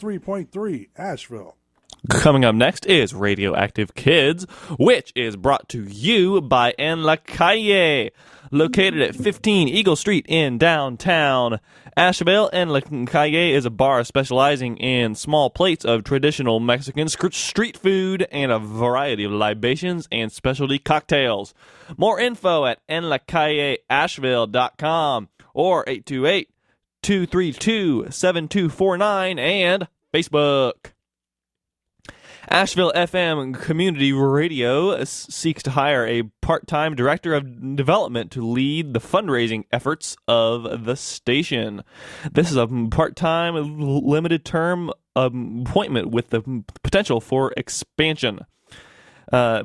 103.3 Asheville. Coming up next is Radioactive Kids, which is brought to you by En La Calle, located at 15 Eagle Street in downtown Asheville. En La Calle is a bar specializing in small plates of traditional Mexican street food and a variety of libations and specialty cocktails. More info at enlacalleasheville.com or 828-232-7249 and Facebook. Asheville FM Community Radio seeks to hire a part-time director of development to lead the fundraising efforts of the station. This is a part-time, limited-term appointment with the potential for expansion.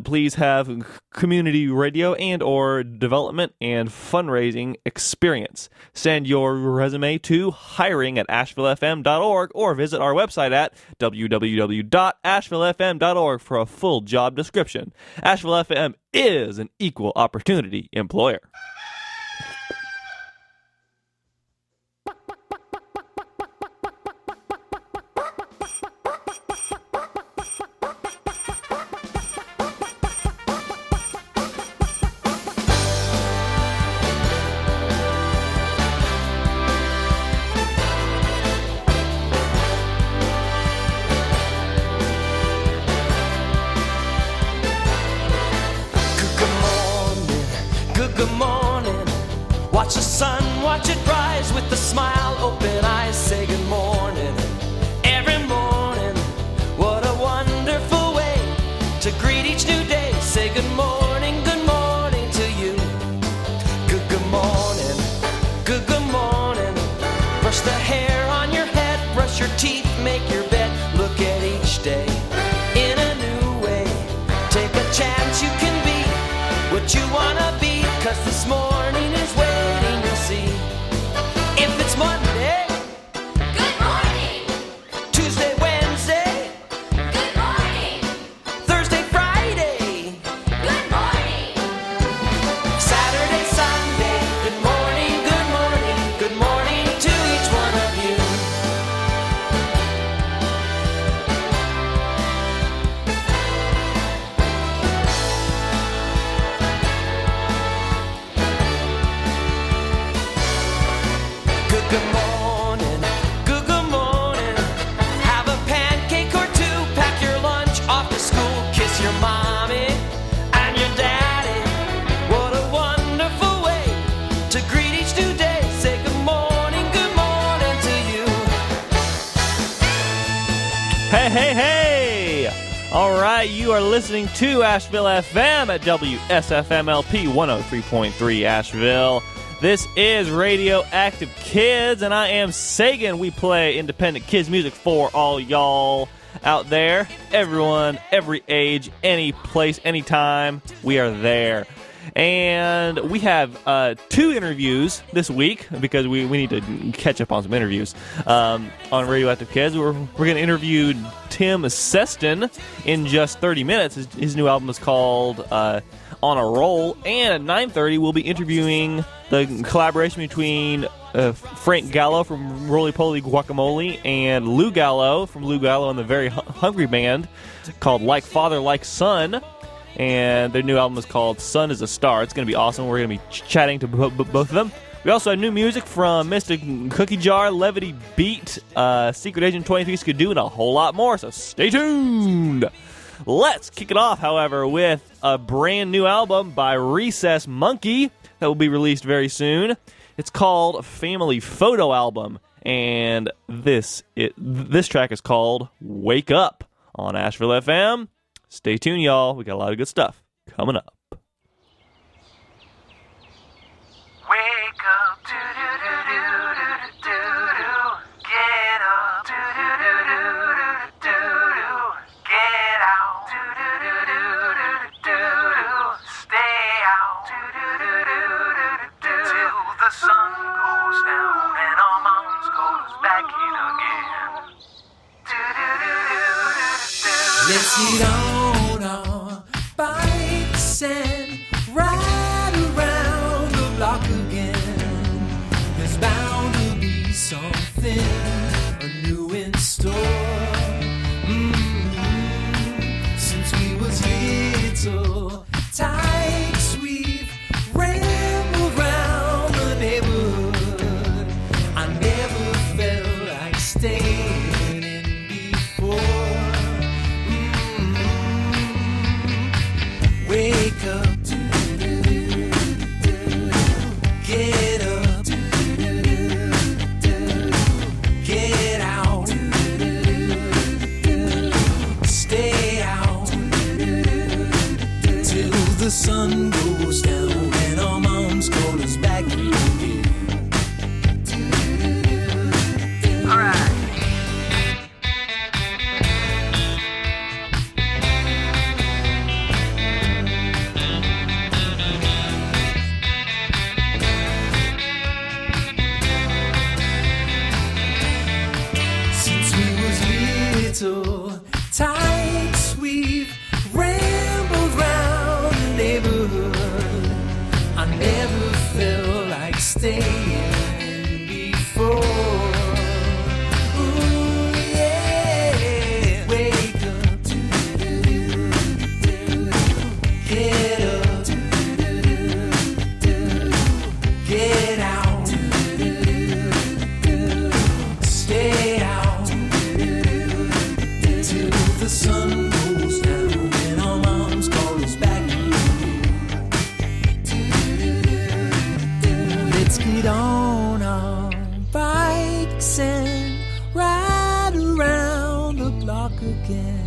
Please have community radio and or development and fundraising experience. Send your resume to hiring@ashevillefm.org or visit our website at www.ashevillefm.org for a full job description. Asheville FM is an equal opportunity employer. Good morning, watch the sun, watch it rise with a smile, open eyes, say good morning. Every morning, what a wonderful way to greet each new day. Say good morning to you. Good morning, good morning. Brush the hair on your head, brush your teeth, make your bed. Look at each day in a new way. Take a chance, you can be what you wanna be. 'Cause this morning is waiting, you'll see. If it's Monday, good morning. Tuesday, Wednesday, good morning. Thursday, Friday, good morning. Saturday, Sunday, good morning, good morning. Good morning to each one of you. Good morning, good morning. Have a pancake or two, pack your lunch off to school. Kiss your mommy and your daddy. What a wonderful way to greet each new day. Say good morning to you. Hey! All right, you are listening to Asheville FM at WSFMLP 103.3 Asheville. This is Radioactive Kids, and I am Sagan. We play independent kids music for all y'all out there. Everyone, every age, any place, anytime, we are there. And we have 2 interviews this week because we need to catch up on some interviews on Radioactive Kids. We're going to interview Tim Seston in just 30 minutes. His new album is called On a Roll. And at 9:30, we'll be interviewing the collaboration between Frank Gallo from Roly Poly Guacamole and Lou Gallo from Lou Gallo and the Very Hungry Band called Like Father, Like Son. And their new album is called Sun is a Star. It's going to be awesome. We're going to be chatting to both of them. We also have new music from Mista, Cookie Jar, Levity Beet, Secret Agent 23, Skidoo, and a whole lot more, so stay tuned! Let's kick it off, however, with a brand new album by Recess Monkey that will be released very soon. It's called Family Photo Album, and this track is called Wake Up on Asheville FM. Stay tuned, y'all. We got a lot of good stuff coming up. Wake up, do-do-do-do-do-do-do. Get up, do-do-do-do-do-do. Get out, do-do-do-do-do-do. Stay out, do-do-do-do-do-do. Till the sun goes down and our moms goes back in again. Do-do-do-do-do-do. Let's get on our bikes and ride around the block again. There's bound to be something new in store. sun goes down and our mom's call us back again. All right. Tykes, we've rambled round the neighborhood. I never felt like staying before. Ooh, yeah. Wake up, get up, get out, stay out. The sun goes down and our moms call us back. Let's get on our bikes and ride around the block again.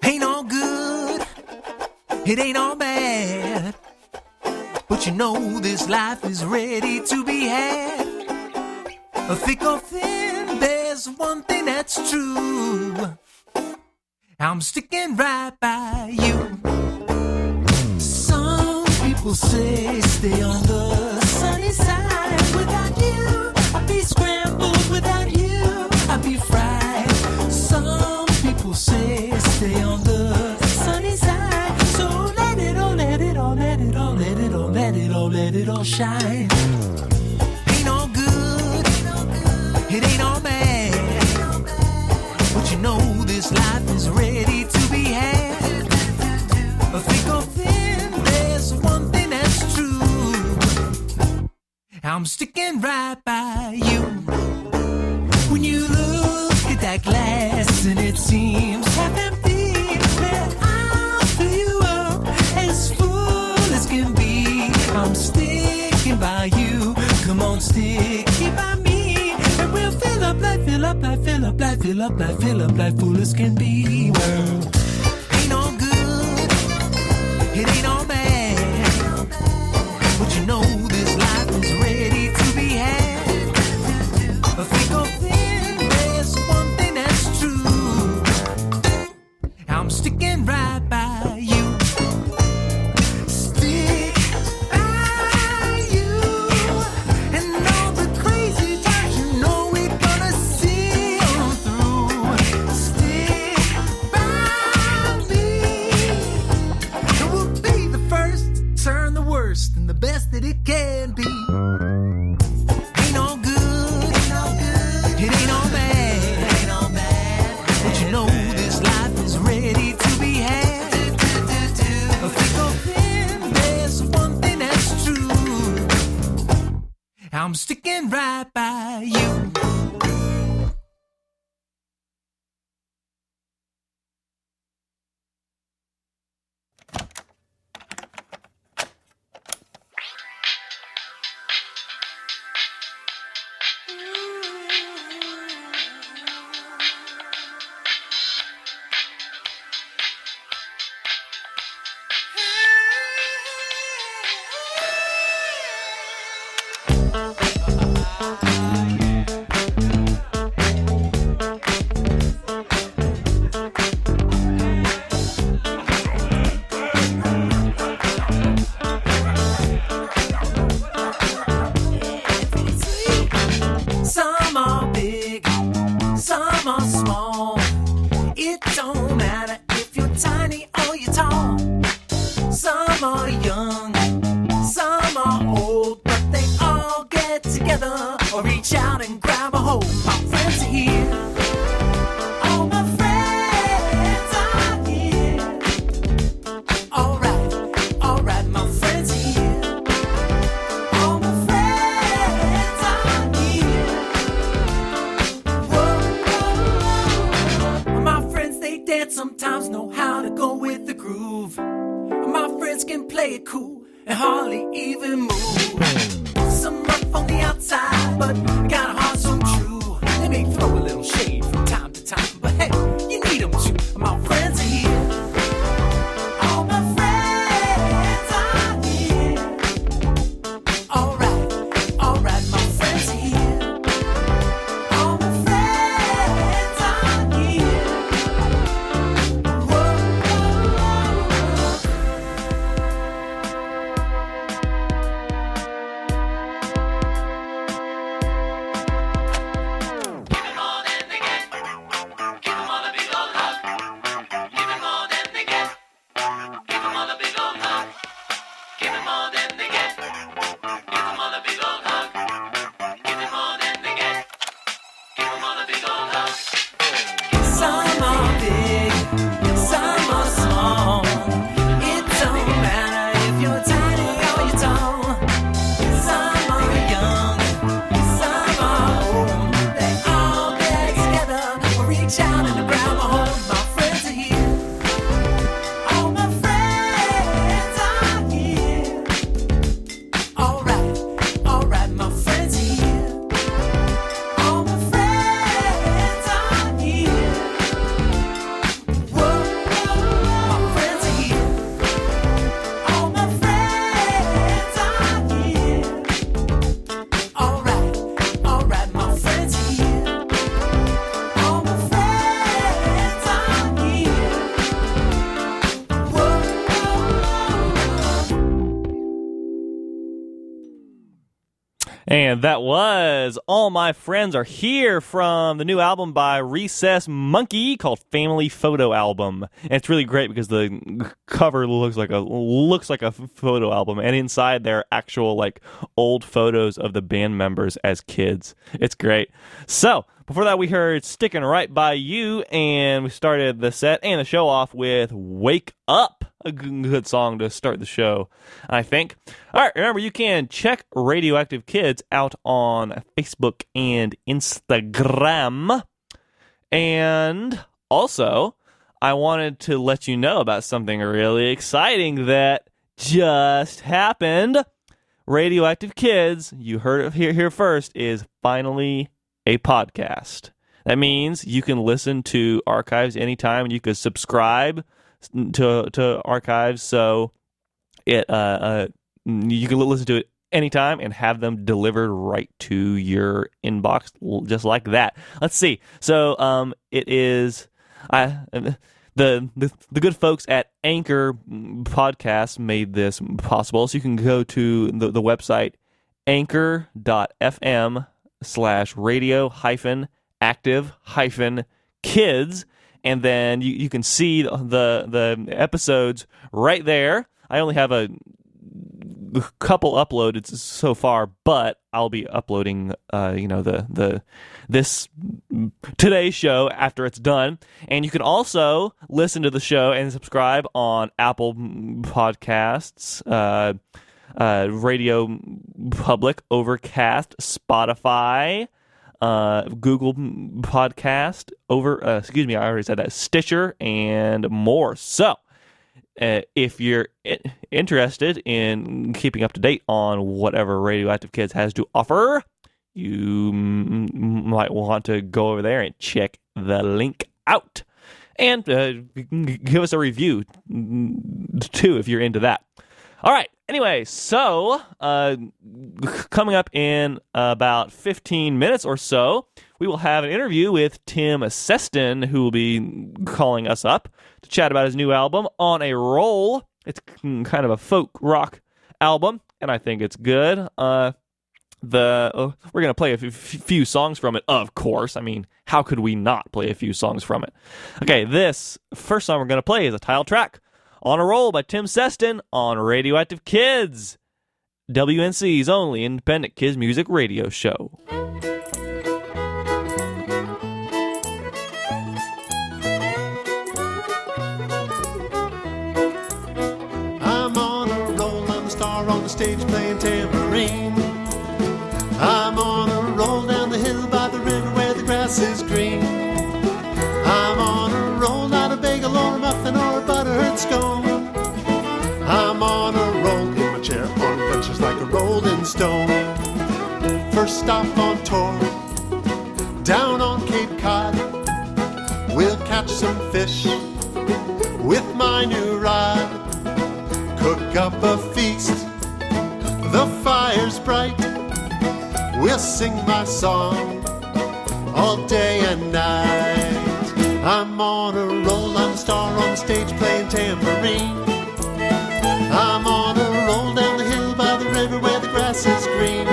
Ain't all good, it ain't all bad. But you know this life is ready to be had. A thick or thin, there's one thing that's true. I'm sticking right by you. Some people say stay on the sunny side. Without you, I'd be scrambled. Without you, I'd be fried. Some people say stay on the sunny side. So let it all, let it all, let it all, let it all, let it all, let it all shine. Ain't all good, it ain't all bad. But you know this life is ready to be had. A thick or thin, there's one thing that's true. I'm sticking right by you. When you look at that glass and it seems half empty, man, I'll fill you up as full as can be. I'm sticking by you. Come on, stick by me, and we'll fill up life, fill up life, fill up life, fill up life, fill up life, full as can be. Well, ain't all good, it ain't all bad, but you know this life is ready to be had. A thick or thin, there's one thing that's true. I'm sticking right by you. Stick by you. And all the crazy times, you know we're gonna see them through. Stick by me. And we'll be the first to turn the worst and the best that it can be. Ain't all good, it ain't all bad, but you know this life is ready to be had. A thick or thin, there's one thing that's true. I'm sticking right by you. Some are big, some are small. It don't matter if you're tiny or you're tall. Some are young, some are old, but they all get together or reach out and grab a hold. My friends are here. All my friends are here. All right, my friends are here. All my friends are here. Whoa, whoa. My friends, they dance sometimes, know how to go with the groove. My friends can play it cool and hardly even move. Some rough on the outside, but got a heart so true. They may throw a little shade from And that was All My Friends Are Here from the new album by Recess Monkey called Family Photo Album. And it's really great because the cover looks like a photo album, and inside there are actual like old photos of the band members as kids. It's great. So before that, we heard Sticking Right By You, and we started the set and the show off with Wake Up, a good song to start the show, I think. All right, remember, you can check Radioactive Kids out on Facebook and Instagram. And also, I wanted to let you know about something really exciting that just happened. Radioactive Kids, you heard it here first, is finally a podcast. That means you can listen to archives anytime, and you can subscribe to archives, so it you can listen to it anytime and have them delivered right to your inbox, just like that. Let's see. So it is the good folks at Anchor Podcast made this possible. So you can go to the website anchor.fm/radio-active-kids, and then you can see the episodes right there. I only have a couple uploaded so far, but I'll be uploading this today's show after it's done. And you can also listen to the show and subscribe on Apple Podcasts, Radio Public, Overcast, Spotify, Google Podcast, I already said that, Stitcher, and more. So if you're interested in keeping up to date on whatever Radioactive Kids has to offer, you might want to go over there and check the link out. And give us a review, too, if you're into that. All right. Anyway, so coming up in about 15 minutes or so, we will have an interview with Tim Seston, who will be calling us up to chat about his new album, On a Roll. It's kind of a folk rock album, and I think it's good. We're going to play a few songs from it, of course. I mean, how could we not play a few songs from it? Okay, this first song we're going to play is a title track, On a Roll by Tim Seston on Radioactive Kids, WNC's only independent kids music radio show. I'm on a roll, I'm the star on the stage playing tambourine. I'm on a roll down the hill by the river where the grass is green. I'm on a roll, not a bagel or a muffin or a buttered scone. I'm on a roll in my chair on benches like a rolling stone. First stop on tour, down on Cape Cod. We'll catch some fish with my new rod. Cook up a feast, the fire's bright. We'll sing my song all day and night. I'm on a roll, I'm a star on the stage playing tambourine. I'm on a roll down the hill by the river where the grass is green.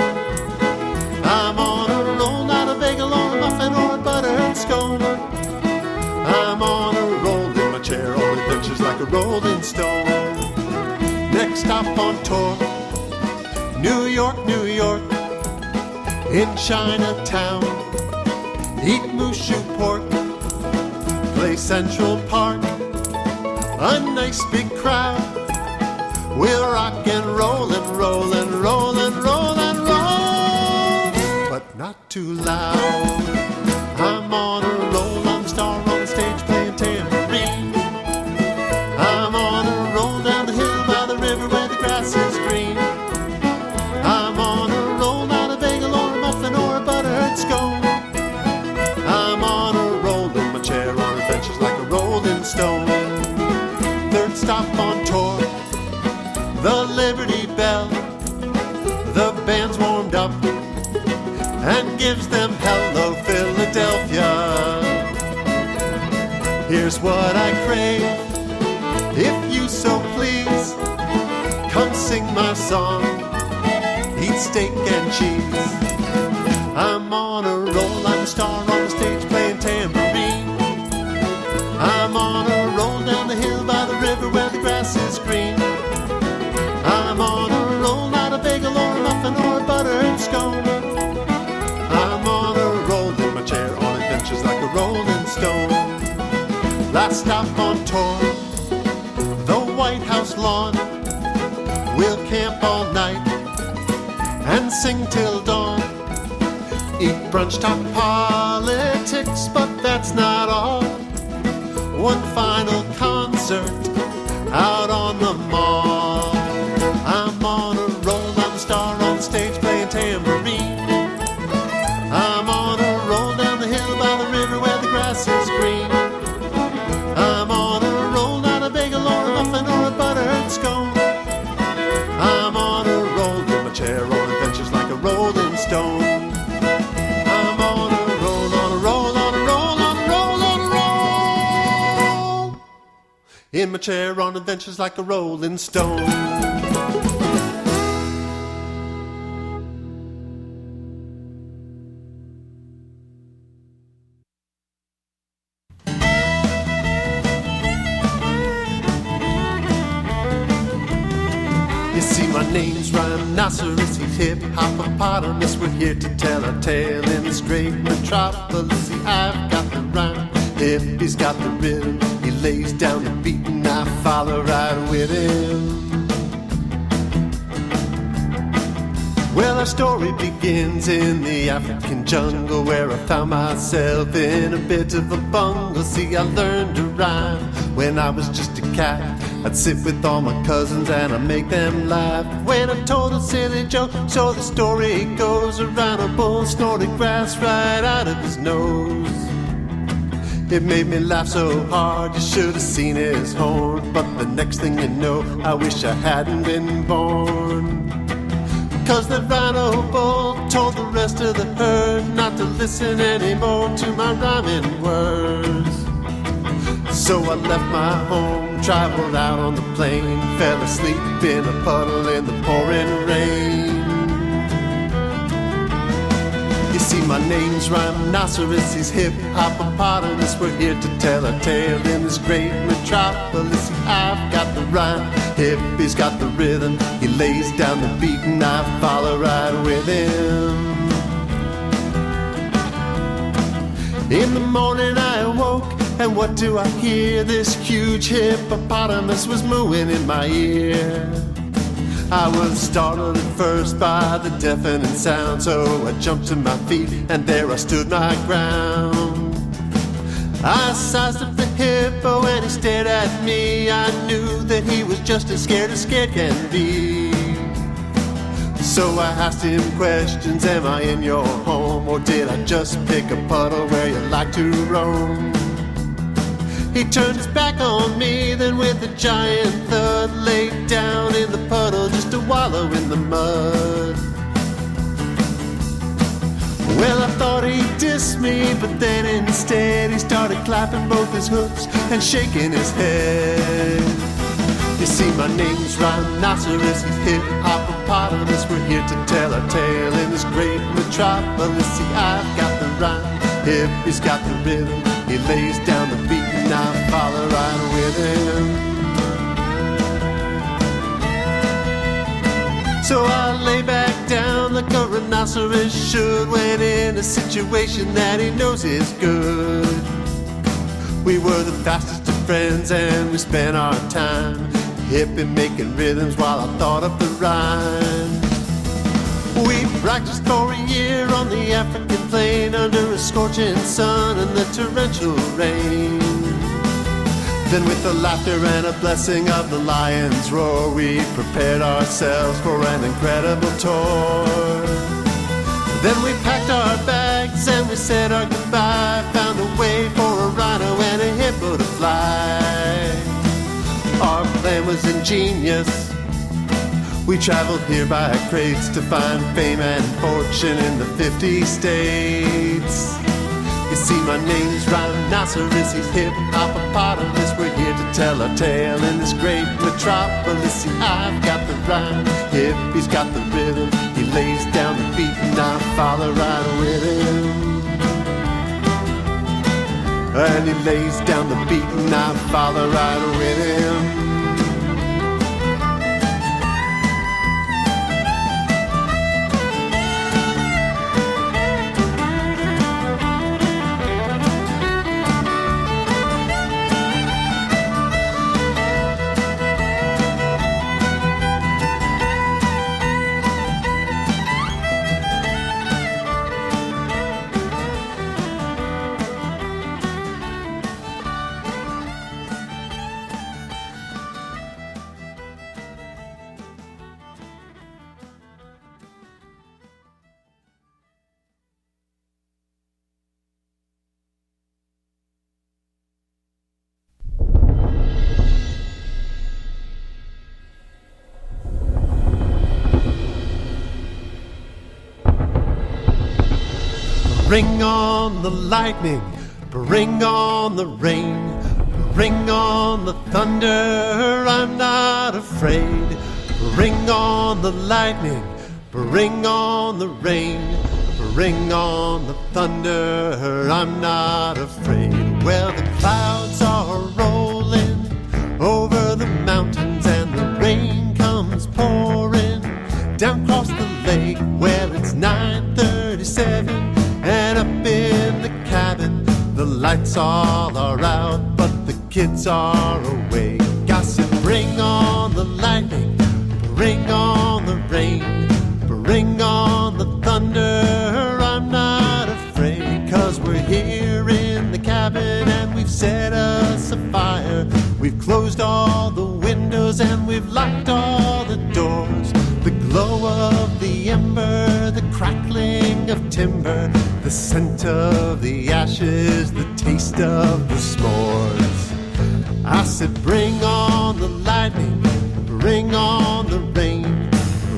I'm on a roll, not a bagel or a muffin or a buttered scone. I'm on a roll in my chair on adventures like a rolling stone. Next stop on tour, New York, New York. In Chinatown, eat mooshu pork, play Central Park, a nice big crowd. We'll rock and roll and roll and roll and roll and roll, but not too loud. I'm on a roll, I'm a star on the stage playing tambourine. I'm on a roll down the hill by the river where the grass is green. I'm on a roll, not a bagel or a muffin or a buttered scone. I'm on a roll in my chair on adventures like a rolling stone. Third stop on tour, the Liberty Bell. The band's warmed up and gives them Hello Philadelphia. Here's what I crave, if you so please. Come sing my song, eat steak and cheese. I'm on a roll, I'm a star on the stage playing tambourine. I'm on a roll down the hill by the river where the grass is green. I'm on a roll, not a bagel or a muffin or a buttered scone. I'm on a roll in my chair on adventures like a rolling stone. Last stop on tour, the White House lawn. We'll camp all night and sing till dawn. Eat brunch, talk politics, but that's not all. One final concert out on the mall. I'm on a roll, I'm a star on the stage playing tambourine. I'm on a roll down the hill by the river where the grass is green. I'm on a roll, not a bagel or a muffin or a buttered scone. I'm on a roll in my chair on adventures like a rolling stone. I'm on a roll, on a roll, on a roll, on a roll, on a roll. In my chair on adventures like a rolling stone. You see, my name's Rhinoceros, he's hip-hop-opotamus. We're here to tell our tale in this great metropolis. See, I've got the rhyme, he's got the rhythm. He lays down the beat and I follow right with him. Well, our story begins in the African jungle, where I found myself in a bit of a bungle. See, I learned to rhyme when I was just a cat. I'd sit with all my cousins and I'd make them laugh when I told a silly joke. So the story goes, around a bull snorted grass right out of his nose. It made me laugh so hard, you should have seen his horn. But the next thing you know, I wish I hadn't been born. 'Cause the rhino bull told the rest of the herd not to listen anymore to my rhyming words. So I left my home, traveled out on the plain, fell asleep in a puddle in the pouring rain. You see, my name's Rhinoceros, he's hip-hop-opotamus. We're here to tell a tale in this great metropolis. See, I've got the rhyme, he's got the rhythm. He lays down the beat and I follow right with him. In the morning I awoke, and what do I hear? This huge hippopotamus was mooing in my ear. I was startled at first by the deafening sound, so I jumped to my feet and there I stood my ground. I sized up the hippo and he stared at me. I knew that he was just as scared can be. So I asked him questions, am I in your home? Or did I just pick a puddle where you like to roam? He turned his back on me, then with a giant thud laid down in the puddle just to wallow in the mud. Well, I thought he'd diss me, but then instead he started clapping both his hooves and shaking his head. You see, my name's Rhinoceros, he's hip-hop-opotamus. We're here to tell our tale in this great metropolis. See, I've got the rhyme, he's got the rhythm. He lays down the beat and I follow right with him. So I lay back down like a rhinoceros should when in a situation that he knows is good. We were the fastest of friends and we spent our time hipping, making rhythms while I thought up the rhyme. We practiced for a year on the African plain under a scorching sun and the torrential rain. Then with the laughter and a blessing of the lion's roar, we prepared ourselves for an incredible tour. Then we packed our bags and we said our goodbye, found a way for a rhino and a hippo to fly. Our plan was ingenious. We traveled here by crates to find fame and fortune in the 50 states. You see, my name's Rhinoceros, he's hip-hop-opotamus. We're here to tell our tale in this great metropolis. See, I've got the rhyme, he's got the rhythm. He lays he lays down the beat and I follow right with him. Bring on the lightning, bring on the rain, bring on the thunder, I'm not afraid. Bring on the lightning, bring on the rain, bring on the thunder, I'm not afraid. Well, the clouds are rolling over the mountains and the rain comes pouring down across the lake. Well, it's 9:37 and up in the cabin, the lights all are out, but the kids are awake. I said, bring on the lightning, bring on the rain, bring on the thunder, I'm not afraid. 'Cause we're here in the cabin and we've set us a fire. We've closed all the windows and we've locked all the doors. The glow of the ember, the crackling of timber, the scent of the ashes, the taste of the s'mores. I said, bring on the lightning, bring on the rain,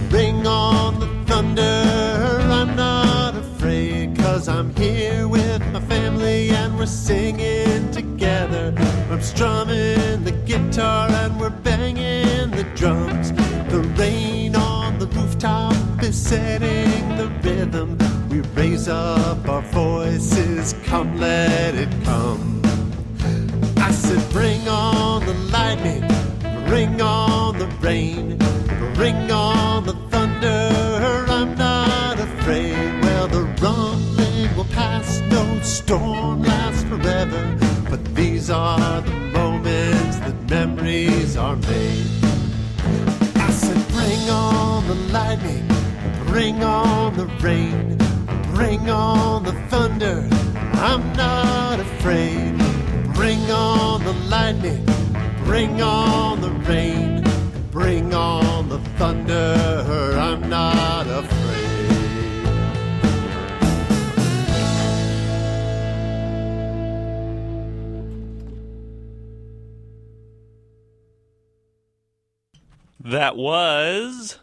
bring on the thunder, I'm not afraid. 'Cause I'm here with my family and we're singing together. I'm strumming the guitar and we're banging the drums. The rain on the rooftop is setting the rhythm. We raise up our voices, come let it come. I said, bring on the lightning, bring on the rain, bring on the thunder, I'm not afraid. Well, the rumbling will pass, no storm lasts forever, but these are the moments that memories are made. I said, bring on the lightning, bring on the rain, bring on the thunder, I'm not afraid. Bring on the lightning, bring on the rain, bring on the thunder, I'm not afraid. That was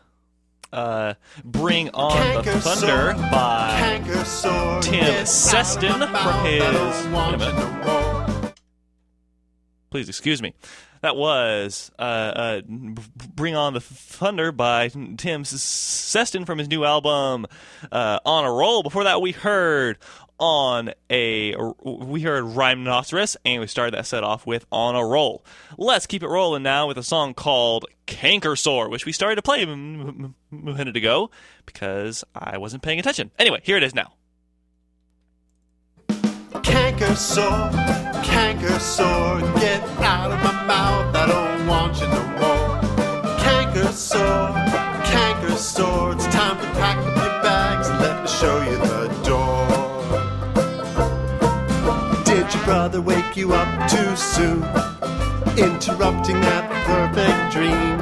Bring On the Thunder by Tim Seston from his... Wait a minute. Please excuse me. That was Bring On the Thunder by Tim Seston from his new album On a Roll. Before that, we heard Rhinoceros, and we started that set off with On a Roll. Let's keep it rolling now with a song called Canker Sore, which we started to play a minute ago because I wasn't paying attention. Anyway, here it is now. Canker sore, get out of my mouth, I don't want you no more. Canker sore, it's time to pack up your bags and let me show you the door. Did your brother wake you up too soon, interrupting that perfect dream?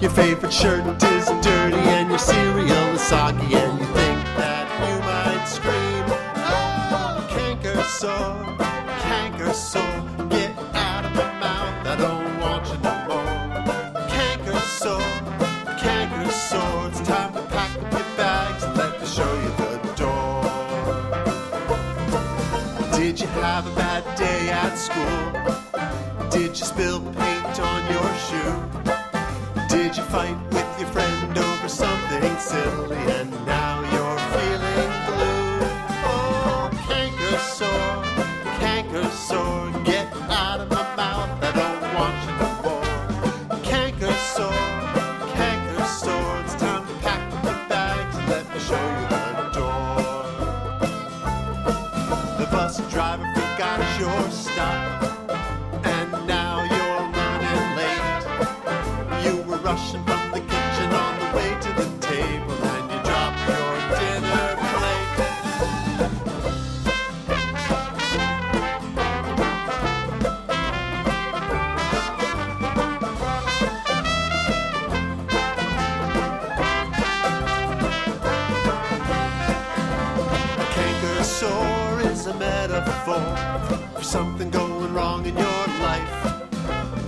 Your favorite shirt is dirty and your cereal is soggy and you think that you might scream. Oh, canker sore, get out of my mouth, I don't want you no more. Canker sore, it's time to pack up your bags and let me show you the door. Did you have a bad day at school? Did you spill paint on your shoe? Did you fight with your friend over something silly and now you're feeling blue? Oh, canker sore, for something going wrong in your life.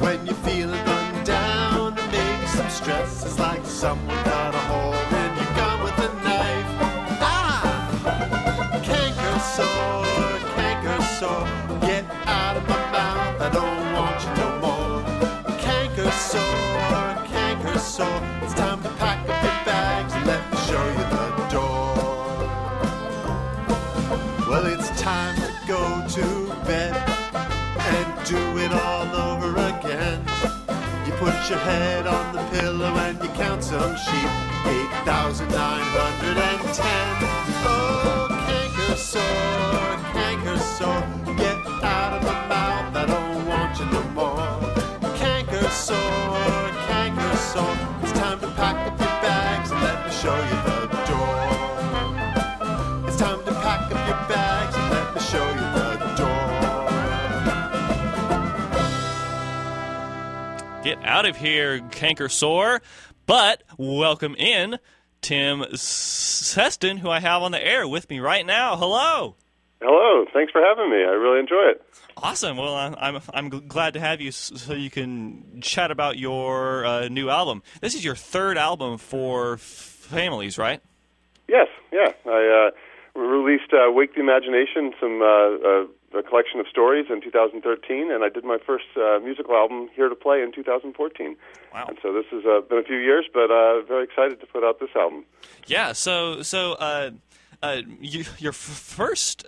When you're feeling run down and maybe some stress, it's like someone got a hole in your gun with a knife. Canker sore, get out of my mouth, I don't want you no more. Canker sore, it's time to pack up your bags and let me show you the door. Well, it's time to go to bed and do it all over again. You put your head on the pillow and you count some sheep, 8,910. Oh, canker sore, get out of my mouth, I don't want you no more. Canker sore, it's time to pack up your bags and let me show you the door. It's time to pack up your bags and let me show you the door. Get out of here, canker sore. But welcome in Tim Seston, who I have on the air with me right now. Hello. Hello. Thanks for having me. I really enjoy it. Awesome. Well, I'm glad to have you so you can chat about your new album. This is your third album for families, right? Yes. Yeah. I released Wake the Imagination, a collection of stories in 2013, and I did my first musical album, Here to Play, in 2014. Wow. And so this has been a few years, but very excited to put out this album. Yeah. So your first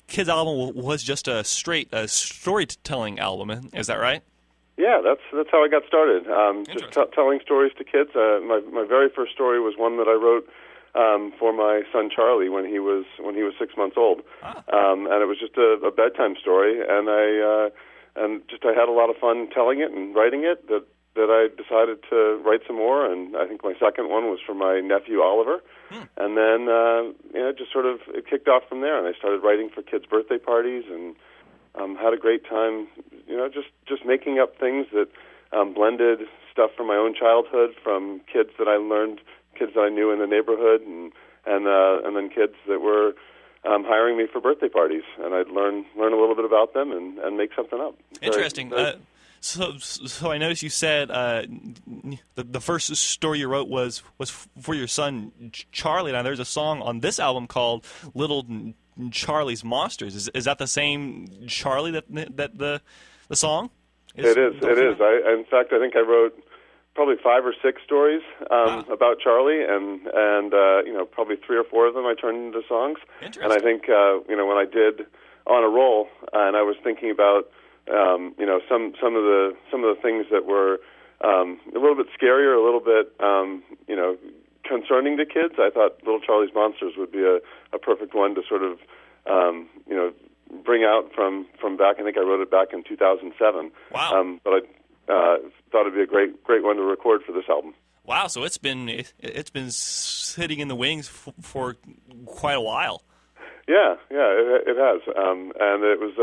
kids album was just a straight storytelling album, is that right? Yeah, that's how I got started. Just telling stories to kids. My very first story was one that I wrote for my son Charlie when he was 6 months old, and it was just a bedtime story. And I had a lot of fun telling it and writing it. That I decided to write some more, and I think my second one was for my nephew Oliver. And then just sort of it kicked off from there, and I started writing for kids' birthday parties, and had a great time. Just making up things that blended stuff from my own childhood, from kids that I knew in the neighborhood, and then kids that were hiring me for birthday parties, and I'd learn a little bit about them and make something up. Interesting. So I noticed you said the first story you wrote was for your son Charlie. Now there's a song on this album called Little Charlie's Monsters. Is that the same Charlie that the song? It is. In fact, I think I wrote probably 5 or 6 stories about Charlie, and probably 3 or 4 of them I turned into songs. Interesting. And I think when I did On a Roll, and I was thinking about some of the things that were a little bit scary or a little bit concerning to kids, I thought Little Charlie's Monsters would be a perfect one to sort of bring out from back. I think I wrote it back in 2007. Wow. But I thought it'd be a great one to record for this album. Wow. So it's been sitting in the wings for quite a while. Yeah, it has, and it was.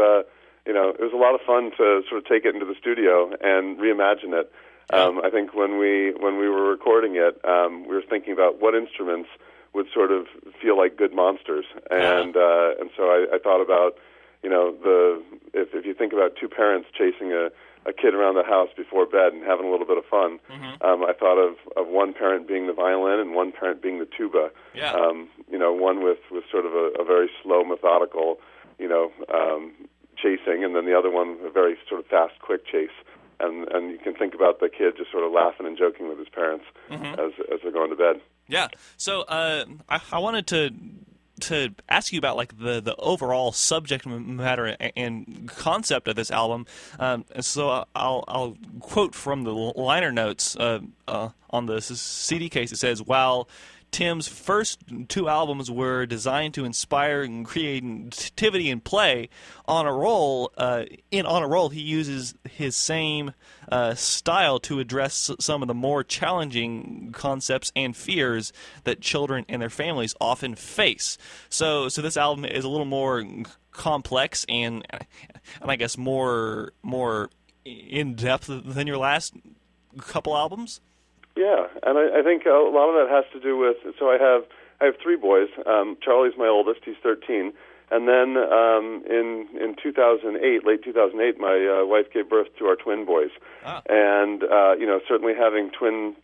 It was a lot of fun to sort of take it into the studio and reimagine it. I think when we were recording it, we were thinking about what instruments would sort of feel like good monsters, and so I thought about if you think about two parents chasing a kid around the house before bed and having a little bit of fun, I thought of one parent being the violin and one parent being the tuba. Yeah. One with sort of a very slow, methodical, chasing, and then the other one a very sort of fast, quick chase. And you can think about the kid just sort of laughing and joking with his parents as they're going to bed. Yeah. So I wanted to ask you about like the overall subject matter and concept of this album. So I'll quote from the liner notes on the CD case. It says, "While Tim's first 2 albums were designed to inspire creativity and play, On a Roll, he uses his same style to address some of the more challenging concepts and fears that children and their families often face." So this album is a little more complex and I guess more in depth than your last couple albums. Yeah, and I think a lot of that has to do with. So I have 3 boys. Charlie's my oldest; he's 13, And then in 2008, late 2008, my wife gave birth to our twin boys. And certainly having twins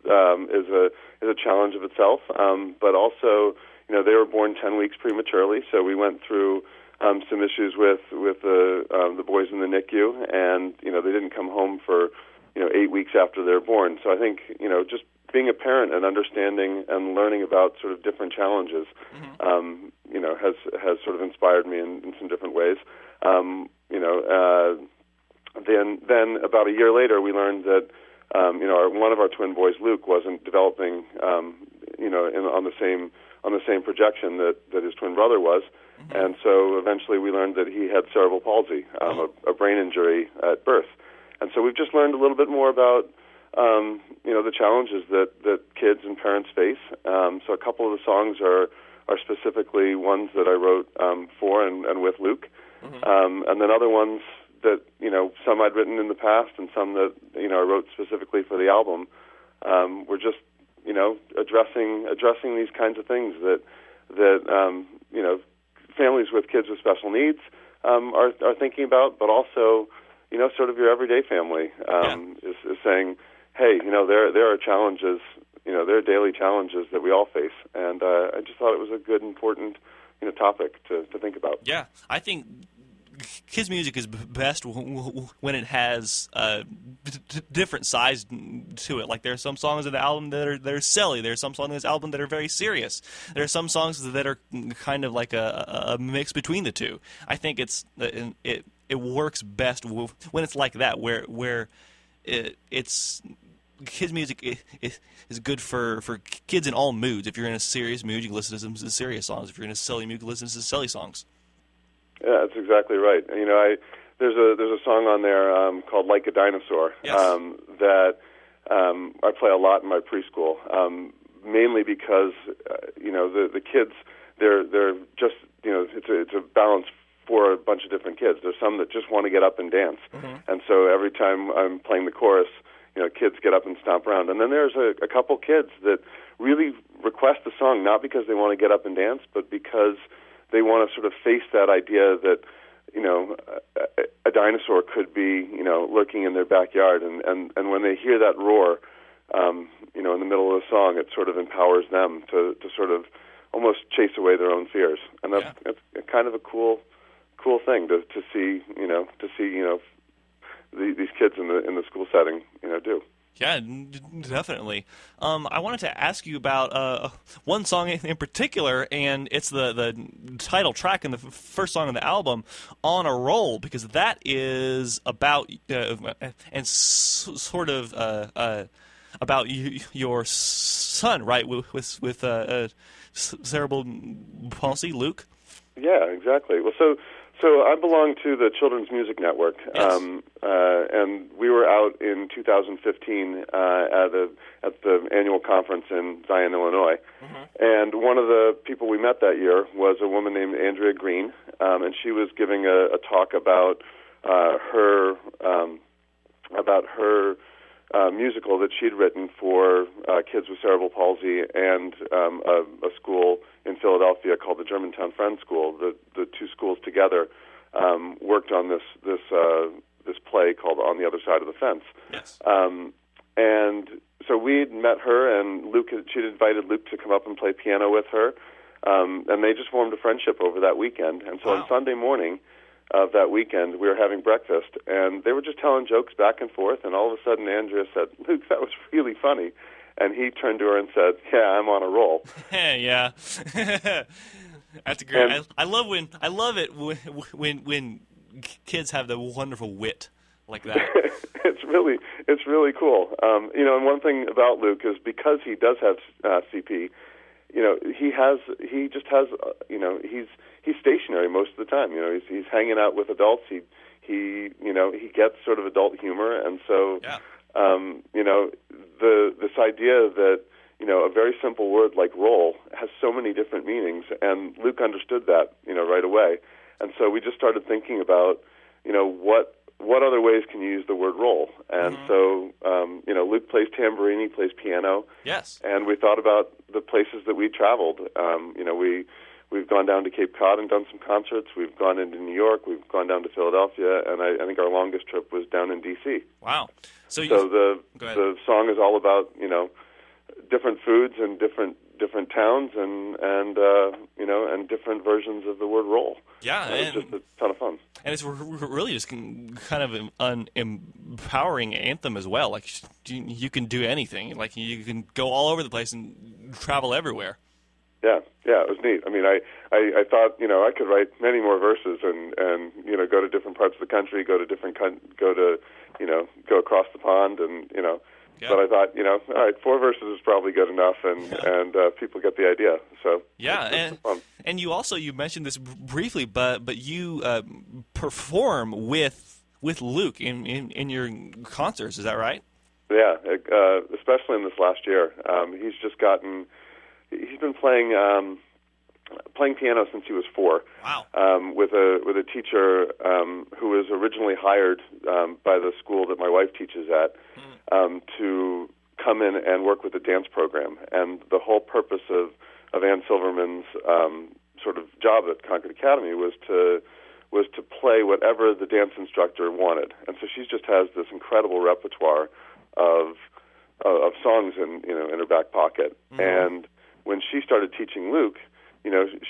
is a challenge of itself. But also, they were born 10 weeks prematurely, so we went through some issues with the boys in the NICU, and they didn't come home for 8 weeks after they're born. So I think just being a parent and understanding and learning about sort of different challenges, has sort of inspired me in some different ways. Then about a year later, we learned that one of our twin boys, Luke, wasn't developing on the same projection that his twin brother was. And so eventually we learned that he had cerebral palsy, a brain injury at birth. And so we've just learned a little bit more about, the challenges that kids and parents face. So a couple of the songs are specifically ones that I wrote for and with Luke. And then other ones that, some I'd written in the past and some that, I wrote specifically for the album, were just, addressing these kinds of things that families with kids with special needs are thinking about, but also, sort of your everyday family is saying, hey, there are challenges, there are daily challenges that we all face, and I just thought it was a good, important, topic to think about. Yeah, I think kids' music is best when it has different sides to it. Like there are some songs in the album that are silly. There are some songs in this album that are very serious. There are some songs that are kind of like a mix between the two. I think it works best when it's like that, where it's kids' music is good for kids in all moods. If you're in a serious mood, you can listen to some serious songs. If you're in a silly mood, you can listen to some silly songs. Yeah, that's exactly right. There's a song on there called "Like a Dinosaur" that I play a lot in my preschool, mainly because the kids they're just it's a balance for a bunch of different kids. There's some that just want to get up and dance, and so every time I'm playing the chorus, kids get up and stomp around. And then there's a couple kids that really request the song not because they want to get up and dance, but because they want to sort of face that idea that, a dinosaur could be, lurking in their backyard. And when they hear that roar, in the middle of the song, it sort of empowers them to sort of almost chase away their own fears. And that's kind of a cool thing to see, these kids in the school setting, do. Yeah, definitely. I wanted to ask you about one song in particular, and it's the title track and the first song on the album, "On a Roll," because that is about and sort of about your son, right? With cerebral palsy, Luke. Yeah, exactly. Well, so I belong to the Children's Music Network, and we were out in 2015 at the annual conference in Zion, Illinois. And one of the people we met that year was a woman named Andrea Green, and she was giving a talk about her musical that she'd written for kids with cerebral palsy and a school in Philadelphia called the Germantown Friends School. The two schools together worked on this play called On the Other Side of the Fence. Yes. And so we'd met her, and she'd invited Luke to come up and play piano with her, and they just formed a friendship over that weekend. And so on Sunday morning of that weekend, we were having breakfast, and they were just telling jokes back and forth, and all of a sudden Andrea said, "Luke, that was really funny." And he turned to her and said, "Yeah, I'm on a roll." Yeah. That's great. I love it when kids have the wonderful wit like that. It's really cool. And one thing about Luke is because he does have CP, he's stationary most of the time. He's hanging out with adults. He gets sort of adult humor, and so this idea that a very simple word like roll has so many different meanings, and Luke understood that right away, and so we just started thinking about what other ways can you use the word roll, and so Luke plays tambourine, he plays piano, yes, and we thought about the places that we traveled. we've gone down to Cape Cod and done some concerts. We've gone into New York. We've gone down to Philadelphia, and I think our longest trip was down in D.C. Wow. So the song is all about, different foods and different towns and different versions of the word roll. Yeah, and it's just a ton of fun. And it's really just kind of an empowering anthem as well. Like, you can do anything. Like, you can go all over the place and travel everywhere. Yeah, it was neat. I mean, I thought, I could write many more verses and go to different parts of the country, go across the pond, and Yeah. But I thought, all right, 4 verses is probably good enough, and people get the idea. So yeah, and you mentioned this briefly, but you perform with Luke in your concerts. Is that right? Yeah, especially in this last year. He's been playing piano since he was 4. Wow. With a teacher who was originally hired by the school that my wife teaches at to come in and work with the dance program. And the whole purpose of Ann Silverman's sort of job at Concord Academy was to play whatever the dance instructor wanted. And so she just has this incredible repertoire of songs in her back pocket. Mm-hmm. And when she started teaching Luke,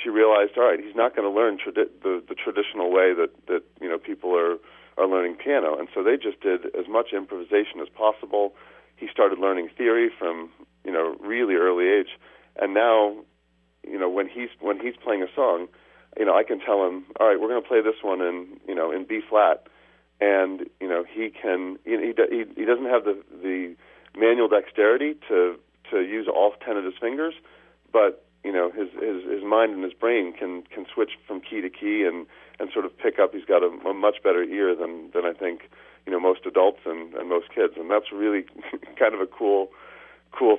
she realized, all right, he's not going to learn the traditional way that people are learning piano. And so they just did as much improvisation as possible. He started learning theory from, really early age. And now, when he's playing a song, I can tell him, all right, we're going to play this one in B flat. And, he doesn't have the manual dexterity to use all 10 of his fingers, but his mind and his brain can switch from key to key and sort of pick up. He's got a much better ear than I think most adults and most kids, and that's really kind of a cool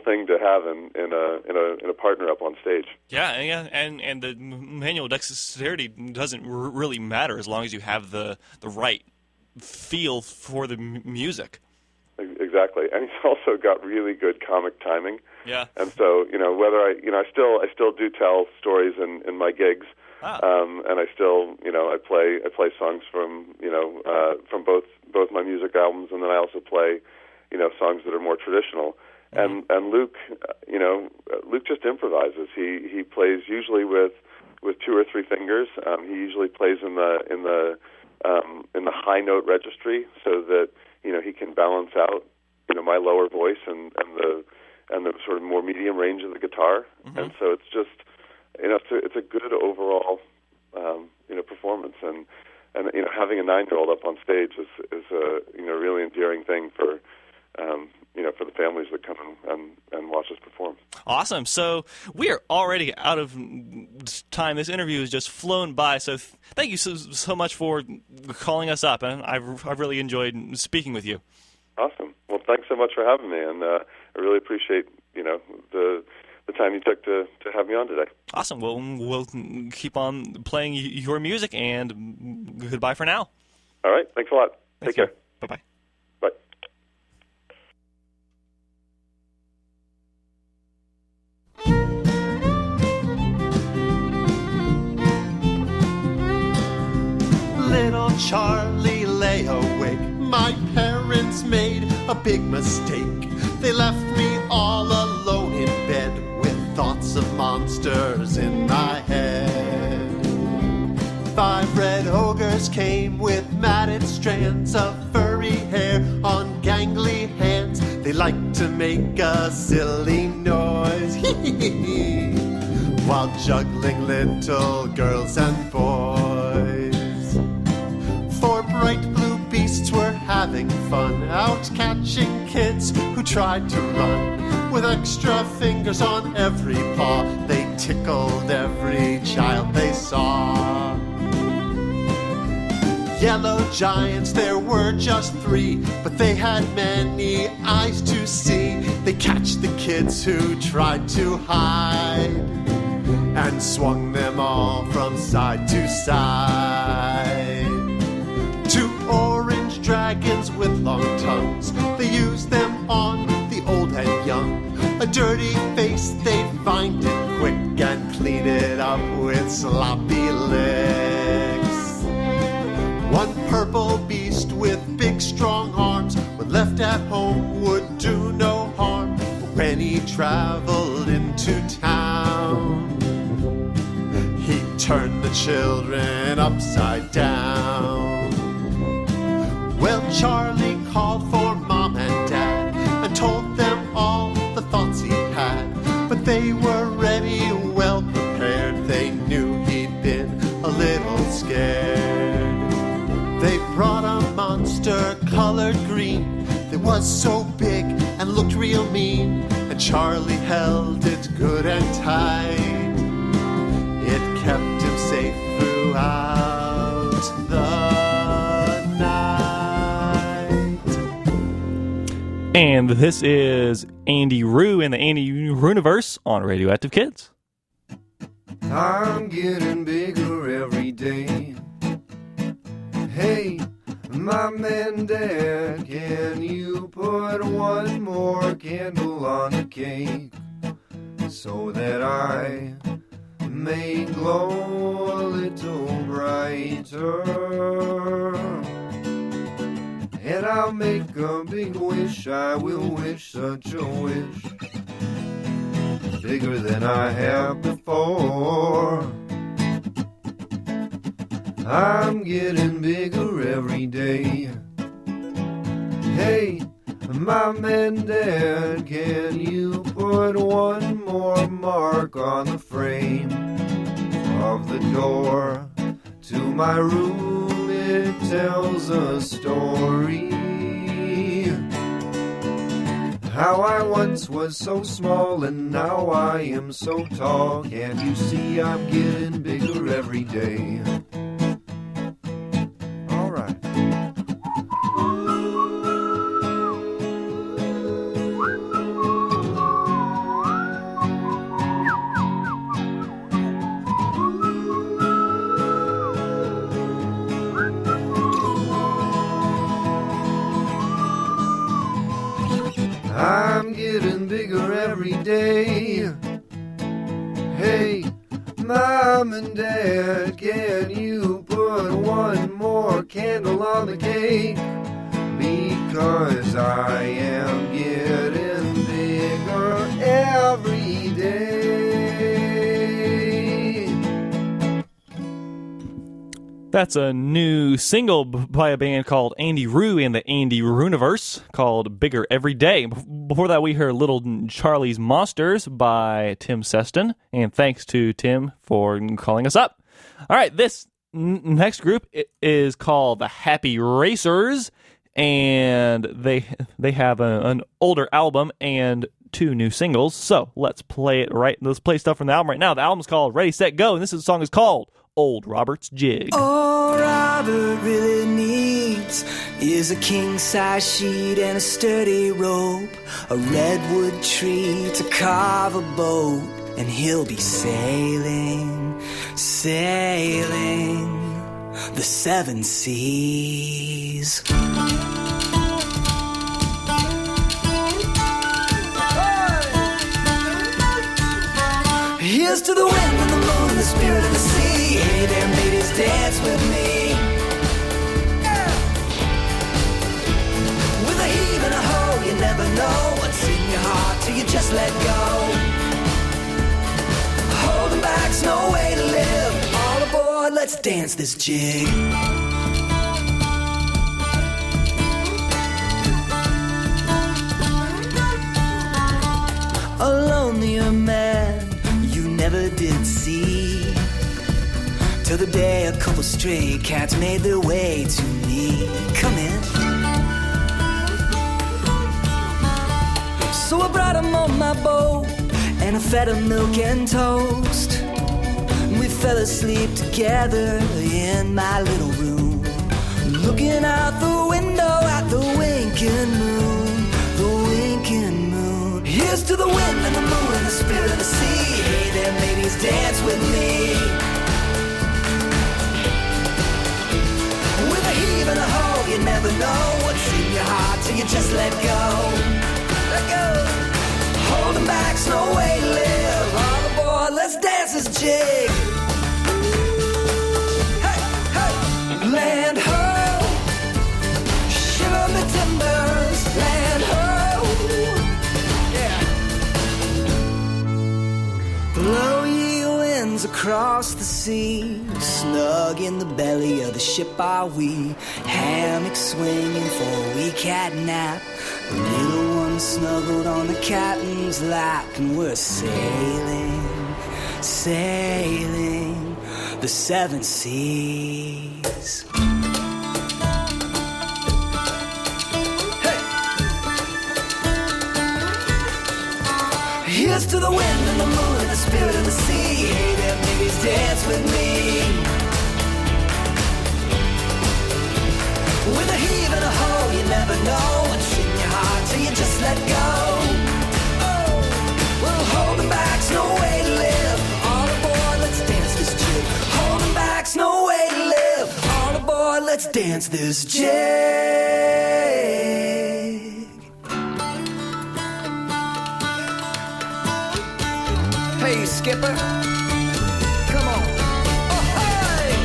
thing to have in a partner up on stage. Yeah, and the manual dexterity doesn't really matter as long as you have the right feel for the music. Exactly, and he's also got really good comic timing. Yeah. And so, whether I still do tell stories in my gigs, and I still, I play songs from both my music albums, and then I also play, songs that are more traditional. Mm-hmm. And Luke, Luke just improvises. He plays usually with 2 or 3 fingers. He usually plays in the high note registry so that he can balance out my lower voice and the sort of more medium range of the guitar. Mm-hmm. And so it's just it's a good overall performance, and having a 9-year-old up on stage is a really endearing thing for for the families that come and watch us perform. Awesome. So we are already out of time. This interview has just flown by. So thank you so much for calling us up, and I've really enjoyed speaking with you. Awesome. Well, thanks so much for having me, and I really appreciate the time you took to have me on today. Awesome. Well, we'll keep on playing your music, and goodbye for now. All right. Thanks a lot. Take care. Bye-bye. Bye. Little Charlie lay awake. My parents made a big mistake. They left me all alone in bed with thoughts of monsters in my head. 5 red ogres came with matted strands of furry hair on gangly hands. They like to make a silly noise while juggling little girls and boys. 4 bright blue beasts were having fun, out catching kids who tried to run. With extra fingers on every paw, they tickled every child they saw. Yellow giants, there were just 3, but they had many eyes to see. They catch the kids who tried to hide and swung them all from side to side. 2 orange dragons with long tongues, they used them on the old and young. A dirty face, they'd find it quick and clean it up with sloppy licks. One purple beast with big strong arms, when left at home would do no harm. But when he traveled into town, he turned the children upside down. Well, Charlie called for Mom and Dad and told them all the thoughts he had. But they were ready, well prepared. They knew he'd been a little scared. They brought a monster colored green that was so big and looked real mean. And Charlie held it good and tight. It kept him safe throughout the night. And this is AndyRoo and the AndyRooniverse on Radioactive Kids. I'm getting bigger every day. Hey, Mom and Dad, can you put one more candle on the cake so that I may glow a little brighter? And I'll make a big wish, I will wish such a wish, bigger than I have before. I'm getting bigger every day. Hey, Mom and Dad, can you put one more mark on the frame of the door to my room? It tells a story. How I once was so small and now I am so tall. Can't you see I'm getting bigger every day? All right. I'm getting bigger every day. Hey, Mom and Dad, can you put one more candle on the cake? Because I am getting bigger every day. That's a new single by a band called AndyRoo and the AndyRooniverse called Bigger Every Day. Before that, we heard Little Charlie's Monsters by Tim Seston, and thanks to Tim for calling us up. All right, this next group is called the Happy Racers, and they have an older album and 2 new singles. So let's play stuff from the album right now. The album's called Ready, Set, Go, and this song is called Old Robert's Jig. All Robert really needs is a king-size sheet and a sturdy rope, a redwood tree to carve a boat, and he'll be sailing the 7 seas. Here's to the wind and the moon, the spirit of the sea. Hey there, ladies, dance with me. Yeah. With a heave and a hoe, you never know what's in your heart till you just let go. Holding back's no way to live. All aboard, let's dance this jig. A lonelier man never did see, till the day a couple stray cats made their way to me. Come in. So I brought 'em on my boat, and I fed 'em milk and toast. We fell asleep together in my little room, looking out the window at the winking moon, the winking moon. Here's to the wind and the moon and the spirit of the sea. Hey there, ladies, dance with me. With a heave and a hoe, you never know what's in your heart till you just let go. Let go. Holding back's no way to live. All aboard, let's dance this jig. Hey, hey, land ho, shiver the timbers, land ho, yeah. Blow ye winds across the sea, snug in the belly of the ship are we, hammock swinging for a wee cat nap. The little one snuggled on the captain's lap, and we're sailing, sailing the seven seas. Hey! Here's to the wind and the moon and the spirit of the sea. Hey there, babies, dance with me. With a heave and a hoe, you never know what's in your heart till you just let go. Oh, well, holding back's no way to live. All aboard, let's dance this jig. Holding back's no way to live. All aboard, let's dance this jig. Hey, skipper, come on. Oh, hey!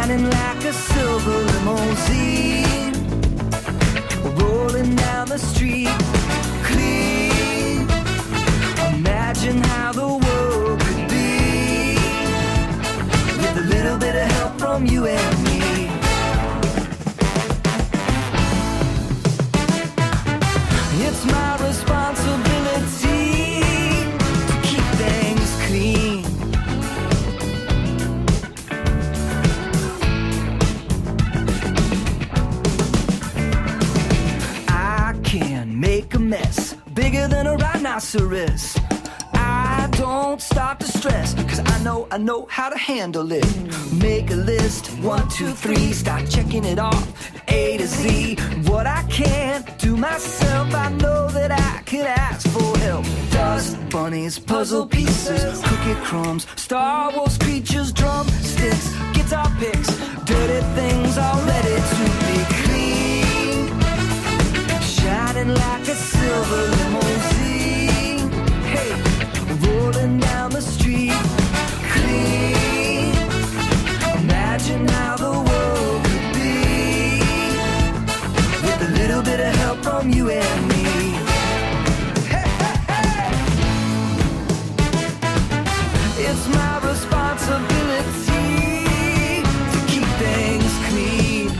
Like a silver limousine, rolling down the street, clean. Imagine how the world could be with a little bit of help from you and me. It's my responsibility to keep things clean. Make a mess bigger than a rhinoceros. I don't start to stress, cause I know how to handle it. Make a list, 1, 2, 3, start checking it off, A to Z. What I can't do myself, I know that I could ask for help. Dust bunnies, puzzle pieces, cookie crumbs, Star Wars creatures, drumsticks, guitar picks, dirty things all ready to be clean. Shining like a silver limousine, hey, rolling down the street, clean. Imagine how the world could be with a little bit of help from you and me. Hey, hey, hey. It's my responsibility to keep things clean.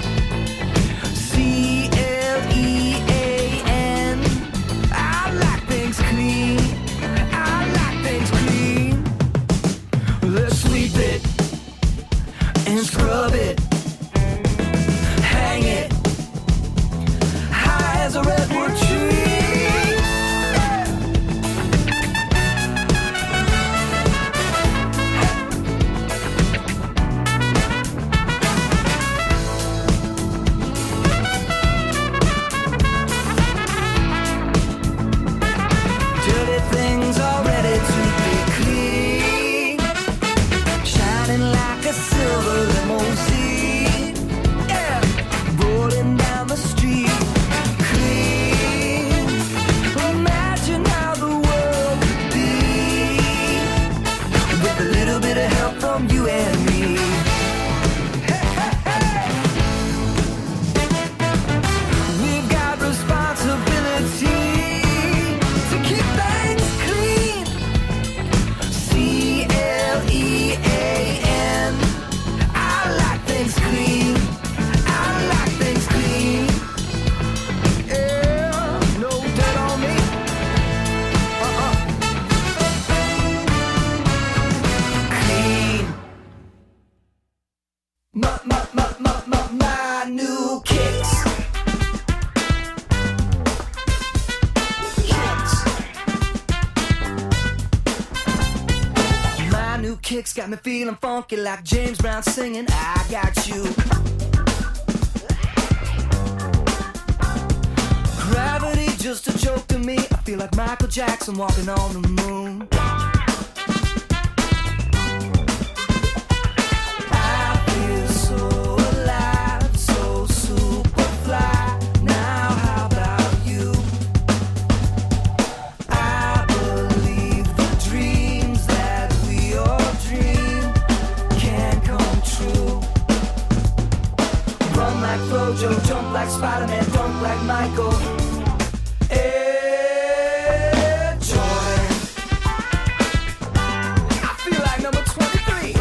Scrub it, hang it, high as a redwood tree. Dirty things are ready to be clean, shining like a silver limousine, yeah, rolling down the street, clean. Imagine how the world could be with a little bit of help from you and me. Hey, hey, hey. We've got responsibility to keep things clean. CLEAN. I like things clean. I like things clean. Yeah, no dirt on me. Clean. My new kicks. My new kicks got me feeling funky like James Brown singing I Got You. Gravity just a joke to me. I feel like Michael Jackson walking on the moon. I feel so alive, so super fly. Now how about you? I believe the dreams that we all dream can come true. Run like Flojo, jump like Spider-Man, dunk like Michael. Jordan. I feel like number 23.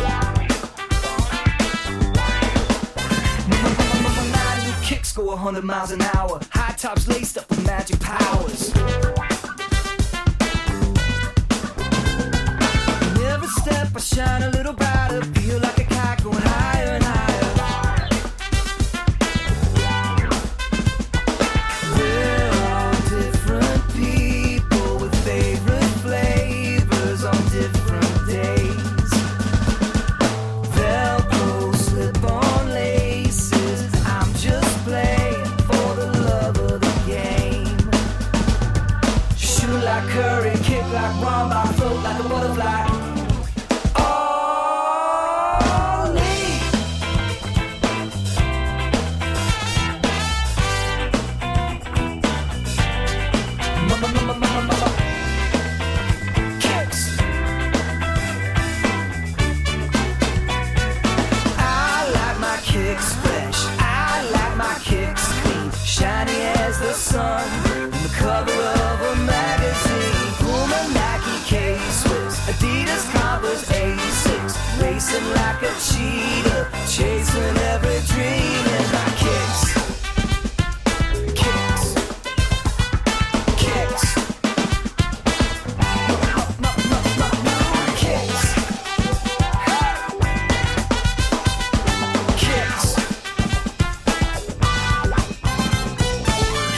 My new kicks go 100 miles an hour. High tops laced up with magic powers. Every step I shine a little brighter. Feel like a kite going higher and higher. We're all different people with favorite flavors on different days. Velcro slip-on laces. I'm just playing for the love of the game. Shoot like Curry, kick like Wamba, float like a butterfly. All need kicks. I like my kicks fresh. I like my kicks clean, shiny as the sun. On the cover of a magazine. Puma, Nike, K-Swiss, Adidas, Converse, A6. Racing like a cheetah, chasing every dream in my kicks. Kicks. Kicks. Kicks. Kicks.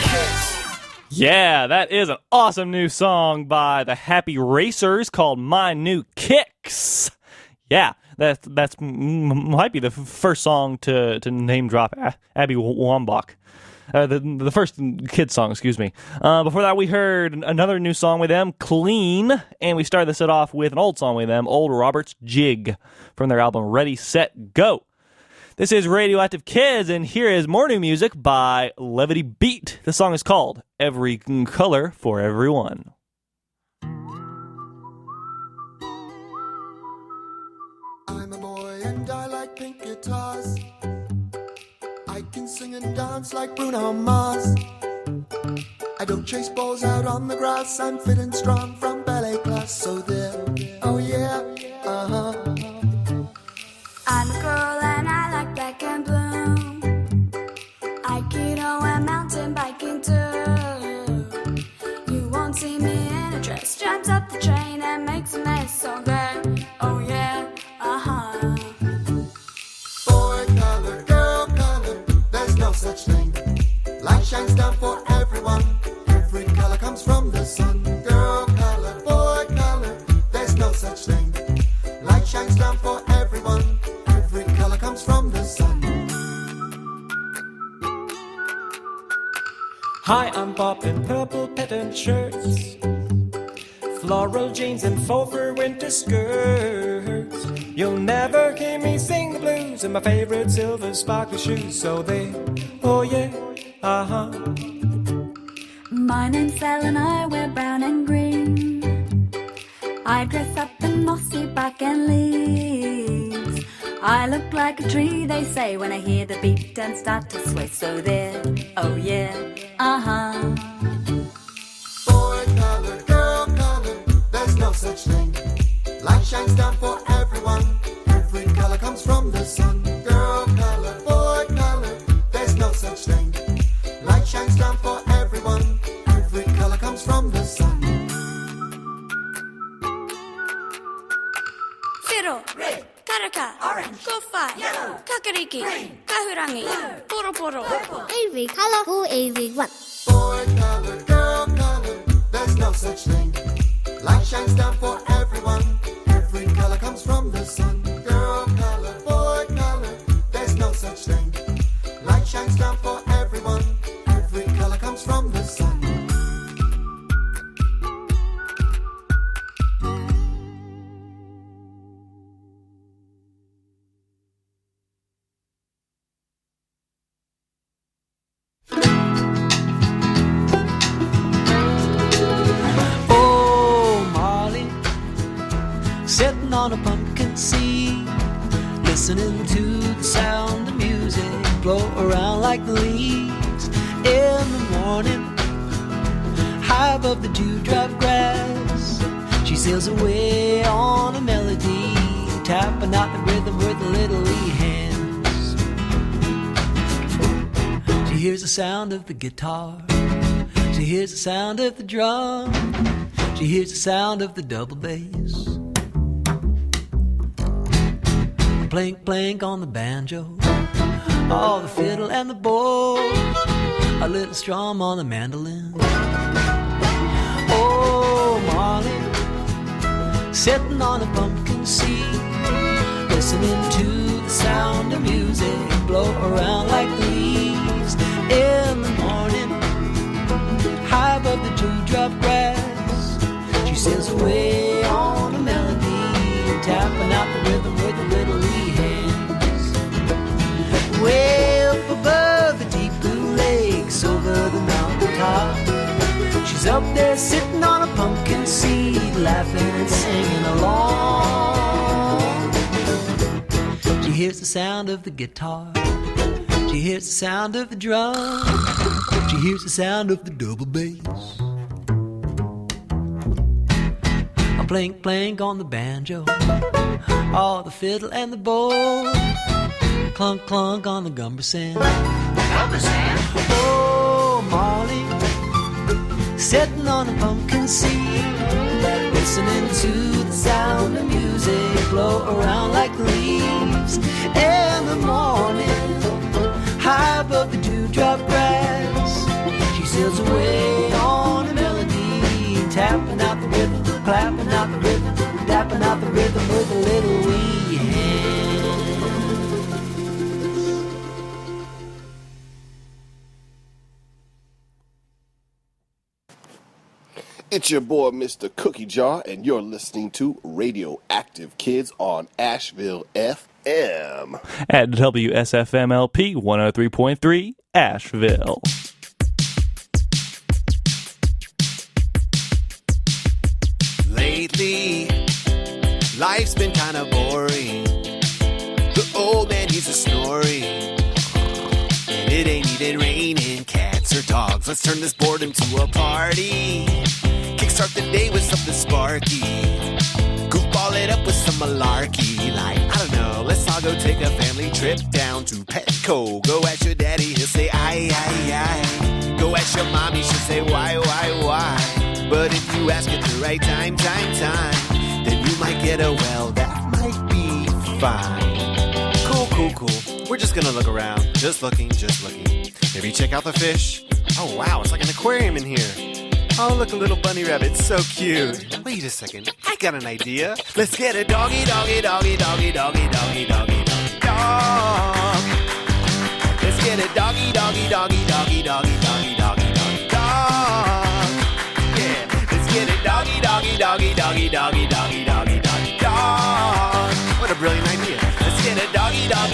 Kicks. Yeah, that is an awesome new song by the Happy Racers called My New Kicks. Yeah, that's might be the first song to name drop Abby Wambach. The first kid song, excuse me. Before that, we heard another new song with them, Clean, and we started this off with an old song with them, Old Robert's Jig, from their album Ready, Set, Go. This is Radioactive Kids, and here is more new music by Levity Beet. The song is called Every Color for Everyone. I'm a boy and I like pink guitars. I can sing and dance like Bruno Mars. I don't chase balls out on the grass. I'm fit and strong from ballet class. So there, oh yeah, uh-huh. I'm a girl and I like black and blue. Aikido and mountain biking too. You won't see me in a dress. Jumps up the train and makes a mess. So there, oh yeah, uh-huh. Boy color, girl color, there's no such thing. Light shines down for everyone. Every color comes from the sun. Girl color, boy color, there's no such thing. Light shines down for everyone. Every color comes from the sun. Hi, I'm Bob in purple patterned shirts, floral jeans and faux fur winter skirts. You'll never hear me sing the blues in my favorite silver sparkly shoes. So they, oh yeah, uh-huh. My name's Ellen, I wear brown and green. I dress up in mossy bark and leaves. I look like a tree, they say, when I hear the beat and start to sway. So there, oh yeah, uh-huh. Boy color, girl color, there's no such thing. Light shines down for everyone. Every color comes from the sun. Girl color, boy color, there's no such thing. Light shines down for everyone. Every color comes from the sun. Fiddle, red, karaka, orange, gofa, yellow, kakariki, kahurangi, poro poro, Every colorful, everyone. Boy color, girl color, there's no such thing. Light shines down for everyone. Every color comes from the sun. Girl color, boy color, there's no such thing. Light shines down for everyone. Every color comes from the sun. on a pumpkin seed, listening to the sound of music float around like the leaves in the morning. High above the dewdrop grass, she sails away on a melody, tapping out the rhythm with her little wee hands. She hears the sound of the guitar, she hears the sound of the drum, she hears the sound of the double bass. Plank, plank on the banjo, oh, the fiddle and the bow, a little strum on the mandolin. Oh, Molly, sitting on a pumpkin seed, listening to the sound of music blow around like leaves in the morning. High above the dewdrop grass, she sails away on a melody, tapping out the rhythm with her little wee hands. Way up above the deep blue lakes, over the mountain top, she's up there sitting on a pumpkin seed, laughing and singing along. She hears the sound of the guitar, she hears the sound of the drum, she hears the sound of the double bass. A plank, plank on the banjo, oh, the fiddle and the bow, clunk, clunk on the gumbersand. Oh, Molly, sitting on a pumpkin seed, listening to the sound of music blow around like leaves in the morning. High above the dewdrop grass, she sails away on a melody, tapping out the rhythm, clapping out the rhythm, tapping out the rhythm with a little wee hand. It's your boy, Mr. Cookie Jar, and you're listening to Radioactive Kids on Asheville FM. At WSFMLP 103.3 Asheville. Lately, life's been kind of boring. The old man, he's a snoring. And it ain't even raining cats or dogs. Let's turn this boredom to a party. Kickstart the day with something sparky. Goofball it up with some malarkey. Like, I don't know, let's all go take a family trip down to Petco. Go ask your daddy, he'll say, aye, aye, aye. Go ask your mommy, she'll say, why? But if you ask at the right time, then you might get a well, that might be fine. Cool. We're just gonna look around. Just looking. Maybe check out the fish. Oh, wow, it's like an aquarium in here. Oh, look, a little bunny rabbit, so cute. Wait a second, I got an idea. Let's get a doggy, dog. Let's get a doggy, dog. Let's get a doggy, dog. Yeah, let's get a doggy, dog. What a brilliant idea. Let's get a doggy, dog.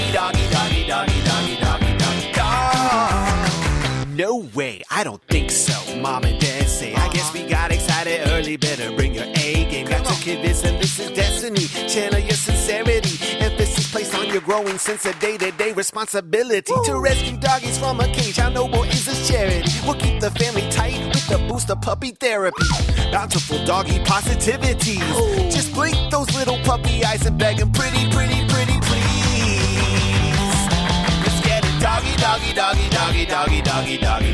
No way, I don't think so. Mom and Dad say, I guess we got excited early. Better bring your A game. Got to convince them this is destiny. Channel your sincerity. Emphasis placed on your growing sense of day-to-day responsibility. To rescue doggies from a cage. How noble is this charity? We'll keep the family tight with the boost of puppy therapy. Bountiful doggy positivities. Just blink those little puppy eyes and beg them pretty, please. Let's get it doggy, dog. Let's get it doggy, dog. Let's get it doggy,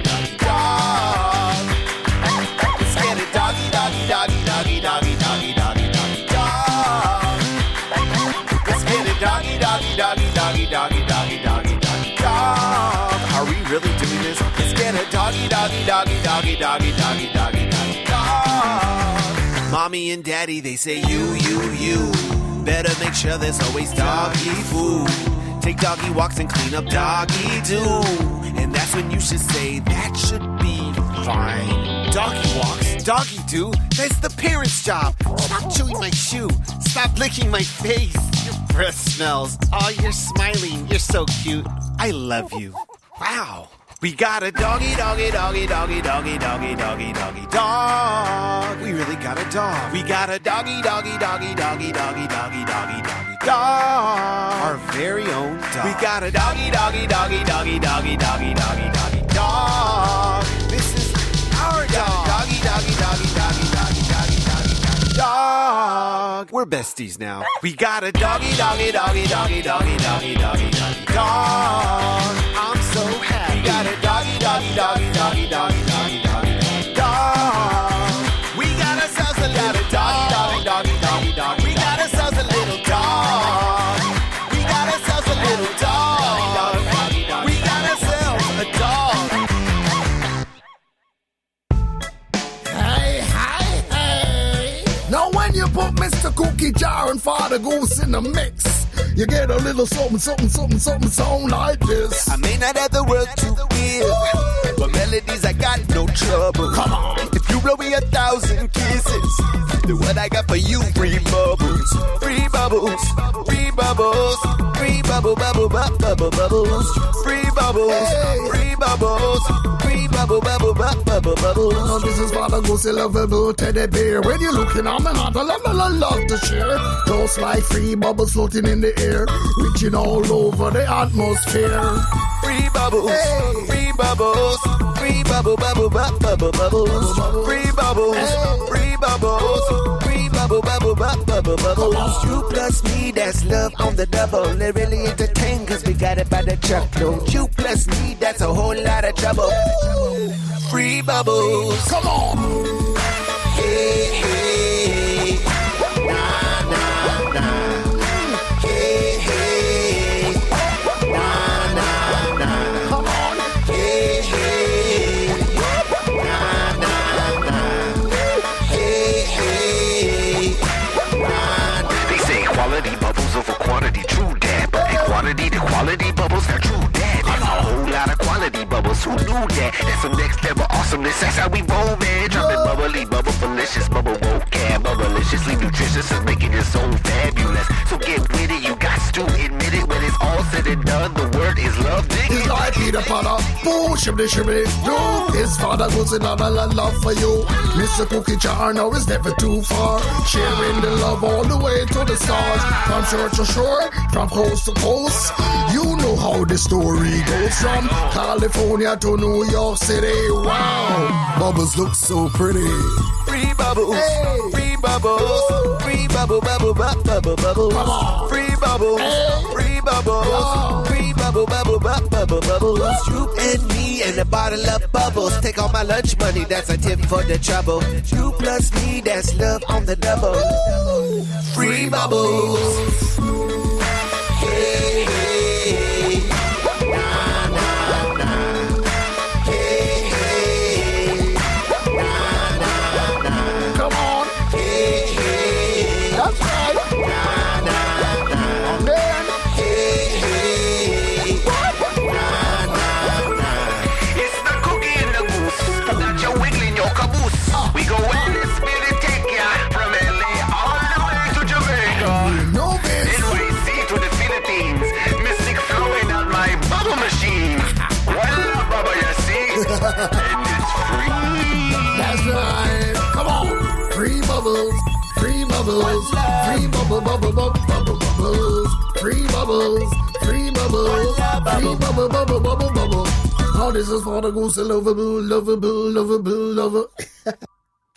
dog. Are we really doing this? Let's get a doggy, dog. Mommy and daddy, they say you. Better make sure there's always doggy food. Take doggy walks and clean up doggy do. And that's when you should say that should be fine. Doggy walks, doggy do, that's the parent's job. Stop chewing my shoe. Stop licking my face. Your breath smells. Oh, you're smiling. You're so cute. I love you. Wow. We got a doggy dog. We really got got a dog. We got a doggy, doggy, doggy, doggy, doggy, doggy, doggy, doggy, dog. Our very own dog. We got a doggy, doggy, doggy, doggy, doggy, doggy, doggy, doggy, dog. This is our dog. Doggy, doggy, doggy, doggy, doggy, doggy, doggy, doggy, dog. We're besties now. We got a doggy, doggy, doggy, doggy, doggy, doggy, doggy, doggy, dog. I'm so happy. We got a doggy, doggy, doggy, doggy, doggy, doggy, doggy, doggy, dog. We got ourselves a little doggy, doggy, doggy, doggy, doggy. We got ourselves a little dog. We got ourselves a little dog. We got ourselves a dog. Hey, hey, hey. Now when you put Mr. Cookie Jar and Father Goose in the mix, you get a little something, something, something, something sound like this. I may not have the world to give, but melodies I got no trouble. Come on. If you blow me 1,000 kisses, then what I got for you, free bubbles, free bubbles, free bubbles, free bubble, bubble, bubble, bubbles, free bubbles, free bubbles, free bubble, bubble, bubble, bubbles. Now this is Father Goose, a lovable teddy bear. When you're looking on me, not a love to share. Just like free bubbles floating in the air, reaching all over the atmosphere. Free bubbles, free bubbles, free bubble, bubble, bubble, bubbles, free bubbles, free bubbles, free bubble, bubble, bubble, bubbles. You plus me, that's love on the double. They really entertain cause we got it by the truckload. You plus me, that's a whole lot of trouble. Free bubbles, come on. Hey, hey, nah, nah, nah. Hey, hey, nah, nah, nah. Come on. Hey, hey, nah, nah, nah. Hey, hey, nah, nah. They say quality bubbles over quantity, true that. But in quantity, the quality bubbles not true that. There's a whole lot of quality bubbles, who knew that? That's some next level awesomeness, that's how we roll, man. Dropping bubbly, bubble delicious, bubble vocab, bubbleliciously nutritious is making your soul fabulous. So get with it, you got to admit it. When it's all said and done, the word is love. Dig It's it. like Peter Potter, boo, shibby, shibby. You, his father goes in on a love for you. Mr. Cookie Jar now is never too far, sharing the love all the way to the stars. From shore to shore, from coast to coast. You know how the story goes from California to New York City. Wow, bubbles look so pretty. Free bubbles, free bubbles, free bubble, bubble, bubble, bubbles. Free bubbles, free bubbles, free bubble, bubble, bubble, bubbles. You and me and a bottle of bubbles. Take all my lunch money, that's a tip for the trouble. You plus me, that's love on the double. Free bubbles. Hey, hey, nah, nah, nah. Hey, hey, nah, nah, nah. Come on. Hey, hey, that's right. Nah, nah, nah. And then, hey, hey, nah, nah, nah. It's the cookie and the goose. Got your wiggle in your caboose. We go where this Billy take ya. From LA all the way to Jamaica. no this. NYC to the Philippines. Mystic flowing on my bubble machine. Voila, Baba, you see? And it's free. That's right. Come on. Free bubbles, free bubbles, free bubble, bubble, bubble, bubble, bubbles. Free bubbles, free bubbles, free bubble, bubble, bubble, bubble. Oh, this is for the goose, lovable, lovable, lovable, lover.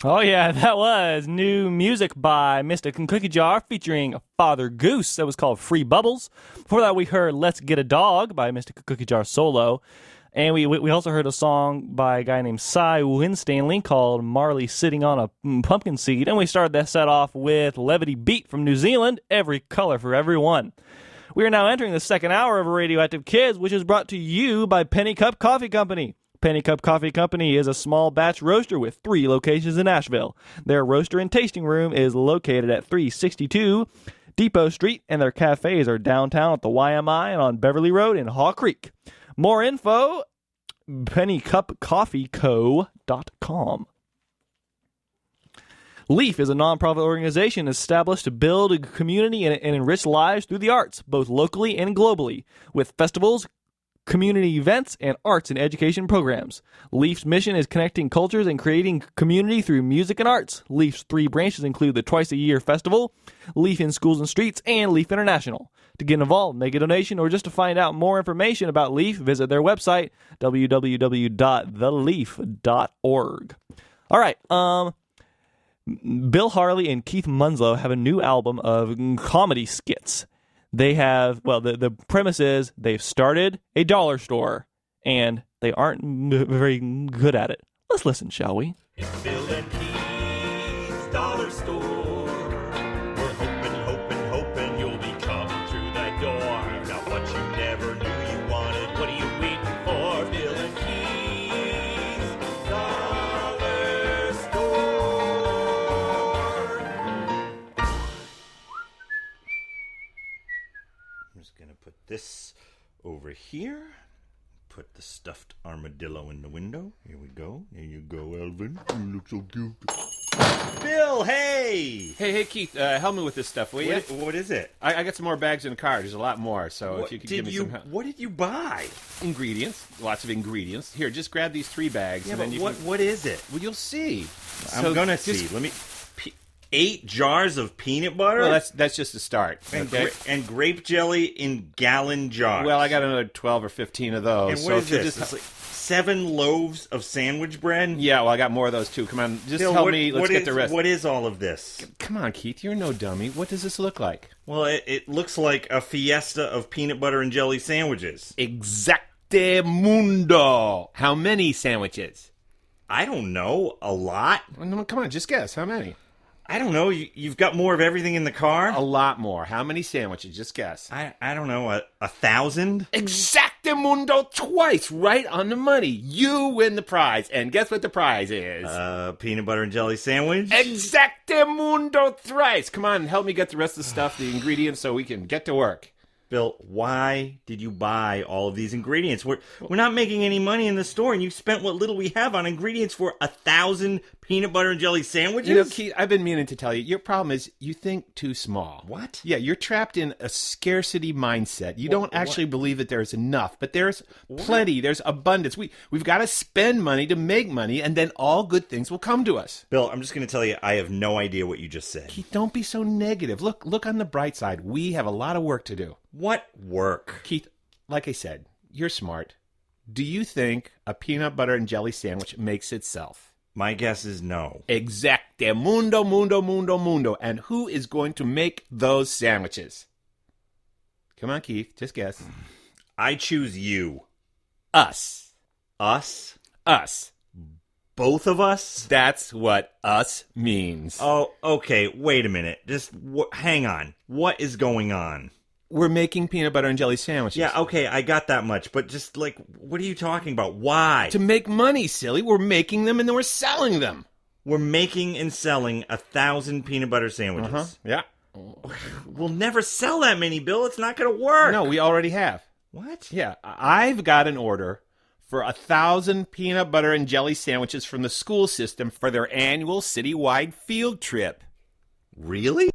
Oh, yeah, that was new music by Mista Cookie Jar featuring Father Goose. That was called Free Bubbles. Before that, we heard Let's Get a Dog by Mista Cookie Jar solo. And we also heard a song by a guy named Cy Winstanley called Marley Sitting on a Pumpkin Seed. And we started that set off with Levity Beet from New Zealand, Every Color for Everyone. We are now entering the second hour of Radioactive Kids, which is brought to you by Penny Cup Coffee Company. Penny Cup Coffee Company is a small batch roaster with 3 locations in Nashville. Their roaster and tasting room is located at 362 Depot Street, and their cafes are downtown at the YMI and on Beverly Road in Haw Creek. More info, pennycupcoffeeco.com. LEAF is a nonprofit organization established to build a community and enrich lives through the arts, both locally and globally, with festivals, community events, and arts and education programs. Leaf's mission is connecting cultures and creating community through music and arts. Leaf's 3 branches include the twice-a-year festival, Leaf in Schools and Streets, and Leaf International. To get involved, make a donation, or just to find out more information about Leaf, visit their website, www.theleaf.org. All right, Bill Harley and Keith Munslow have a new album of comedy skits. They have, well, the premise is they've started a dollar store, and they aren't very good at it. Let's listen, shall we? It's Bill and Keith's dollar store. We're hoping you'll be coming through that door. Got what you never knew you wanted. What are you waiting for? Bill and Keith's dollar store. I'm just going to put this over here. Put the stuffed armadillo in the window. Here we go. There you go, Elvin. You look so cute. Bill, hey! Hey, Keith, help me with this stuff, will you? What is it? I got some more bags in the car. There's a lot more, so What if you could did give me you- some help. What did you buy? Ingredients. Lots of ingredients. Here, just grab these 3 bags. Yeah, and but then you what is it? Well, you'll see. I'm going to see. Let me... 8 jars of peanut butter? Well, that's just a start. And, Okay? and grape jelly in gallon jars. Well, I got another 12 or 15 of those. And what is if you this? It's like 7 loaves of sandwich bread? Yeah, well, I got more of those, too. Come on, just Bill, help me. Let's get the rest. What is all of this? Come on, Keith. You're no dummy. What does this look like? Well, it looks like a fiesta of peanut butter and jelly sandwiches. Exactamundo. How many sandwiches? I don't know. A lot? Well, no, come on, just guess. How many? I don't know. You've got more of everything in the car? A lot more. How many sandwiches? Just guess. I don't know. 1,000? Exactamundo twice. Right on the money. You win the prize. And guess what the prize is? Peanut butter and jelly sandwich? Exactamundo thrice. Come on, help me get the rest of the stuff, the ingredients, so we can get to work. Bill, why did you buy all of these ingredients? We're not making any money in the store, and you spent what little we have on ingredients for 1,000 peanut butter and jelly sandwiches? You know, Keith, I've been meaning to tell you, your problem is you think too small. What? Yeah, you're trapped in a scarcity mindset. You don't actually believe that there's enough, but there's plenty. There's abundance. We've got to spend money to make money, and then all good things will come to us. Bill, I'm just going to tell you, I have no idea what you just said. Keith, don't be so negative. Look on the bright side. We have a lot of work to do. What work? Keith, like I said, you're smart. Do you think a peanut butter and jelly sandwich makes itself? My guess is no. Exactamundo, mundo. And who is going to make those sandwiches? Come on, Keith, just guess. I choose you. Us. Us? Us. Both of us? That's what us means. Oh, okay, wait a minute. Just hang on. What is going on? We're making peanut butter and jelly sandwiches. Yeah, okay, I got that much. But just, like, what are you talking about? Why? To make money, silly. We're making them and then we're selling them. We're making and selling 1,000 peanut butter sandwiches. Uh-huh. Yeah. We'll never sell that many, Bill. It's not going to work. No, we already have. What? Yeah, I've got an order for 1,000 peanut butter and jelly sandwiches from the school system for their annual citywide field trip. Really?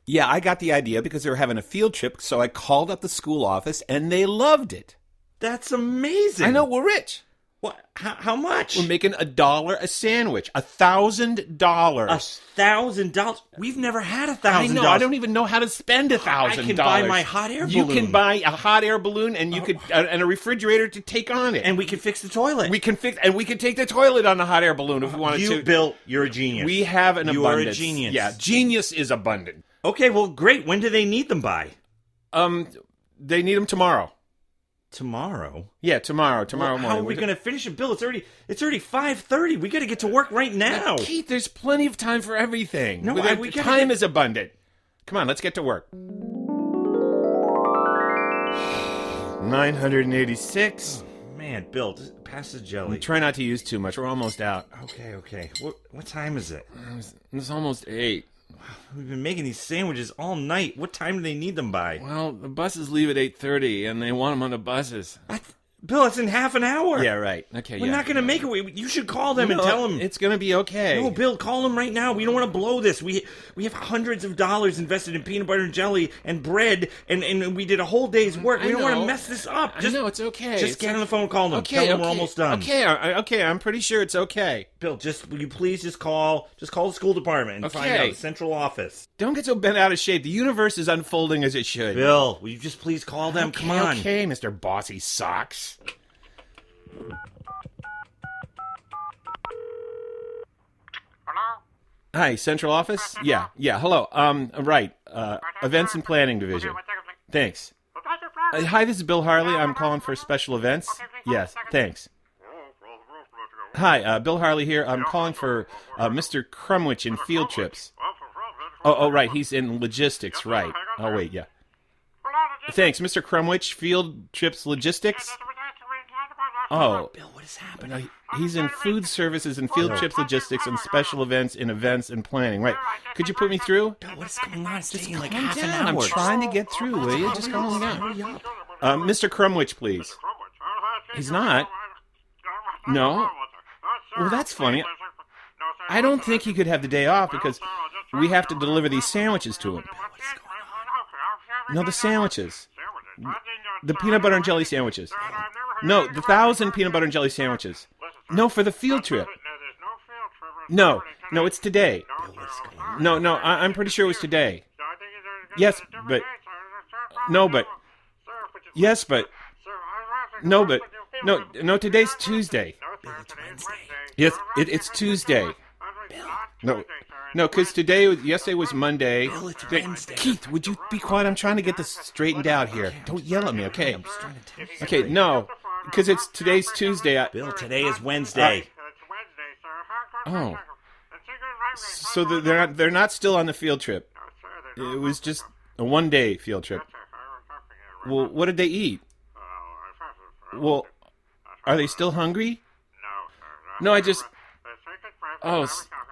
Yeah, I got the idea because they were having a field trip, so I called up the school office, and they loved it. That's amazing. I know, we're rich. What? How much? We're making $1 a sandwich. $1,000. $1,000? We've never had $1,000. I know. I don't even know how to spend $1,000. I can buy my hot air balloon. You can buy a hot air balloon, and you could and a refrigerator to take on it. And we can fix the toilet. We can take the toilet on the hot air balloon if we wanted to. Bill, you're a genius. We have an abundance. You are a genius. Yeah, genius is abundant. Okay, well, great. When do they need them by? They need them tomorrow. Tomorrow? Yeah, tomorrow morning. How are we going to finish it, Bill? It's already 5:30. We got to get to work right now. Keith, there's plenty of time for everything. No, time is abundant. Come on, let's get to work. 986. Man, Bill, just pass the jelly. Try not to use too much. We're almost out. Okay. What time is it? It's almost 8. We've been making these sandwiches all night. What time do they need them by? Well, the buses leave at 8:30, and they want them on the buses. Bill, it's in half an hour. Yeah, right. Okay, We're not going to make it. You should call them and tell them. It's going to be okay. No, Bill, call them right now. We don't want to blow this. We have hundreds of dollars invested in peanut butter and jelly and bread, and we did a whole day's work. We don't want to mess this up. I know, it's okay. Just get on the phone and call them. Okay, tell them we're almost done. Okay, I'm pretty sure it's okay. Bill, will you please just call the school department and find out, the central office. Don't get so bent out of shape. The universe is unfolding as it should. Bill, will you just please call them? Come on. Okay, Mr. Bossy Socks. Hi, central office? Yeah, hello. Right, events and planning division. Thanks. Hi, this is Bill Harley. I'm calling for special events. Yes, thanks. Hi, Bill Harley here. I'm calling for Mr. Crumwich in field trips. Oh, right, he's in logistics, right. Oh, wait, yeah. Thanks, Mr. Crumwich, field trips logistics? Oh, Bill, what is happening? He's in food services and field trips logistics and special events in events and planning. Right. Could you put me through? Bill, what is going on? It's taking like calm half down. an hour. I'm trying to get through, will you? Just calm down. Mr. Crumwich, please. He's not. No? Well, that's funny. I don't think he could have the day off because we have to deliver these sandwiches to him. No, the sandwiches. The peanut butter and jelly sandwiches. No, the 1,000 peanut butter and jelly sandwiches. No, for the field trip. No, it's today. No, I'm pretty sure it was today. Yes, but... No, but... Yes, but... No, but... No, today's Tuesday. Bill, it's Wednesday. Yes, it's Tuesday. No, because yesterday was Monday. Bill, it's Wednesday. Keith, would you be quiet? I'm trying to get this straightened out here. Don't yell at me, okay? Okay, no, because today's Tuesday. Bill, today is Wednesday. Oh, so they're not still on the field trip. It was just a one-day field trip. Well, what did they eat? Well, are they still hungry? No, I just... Oh,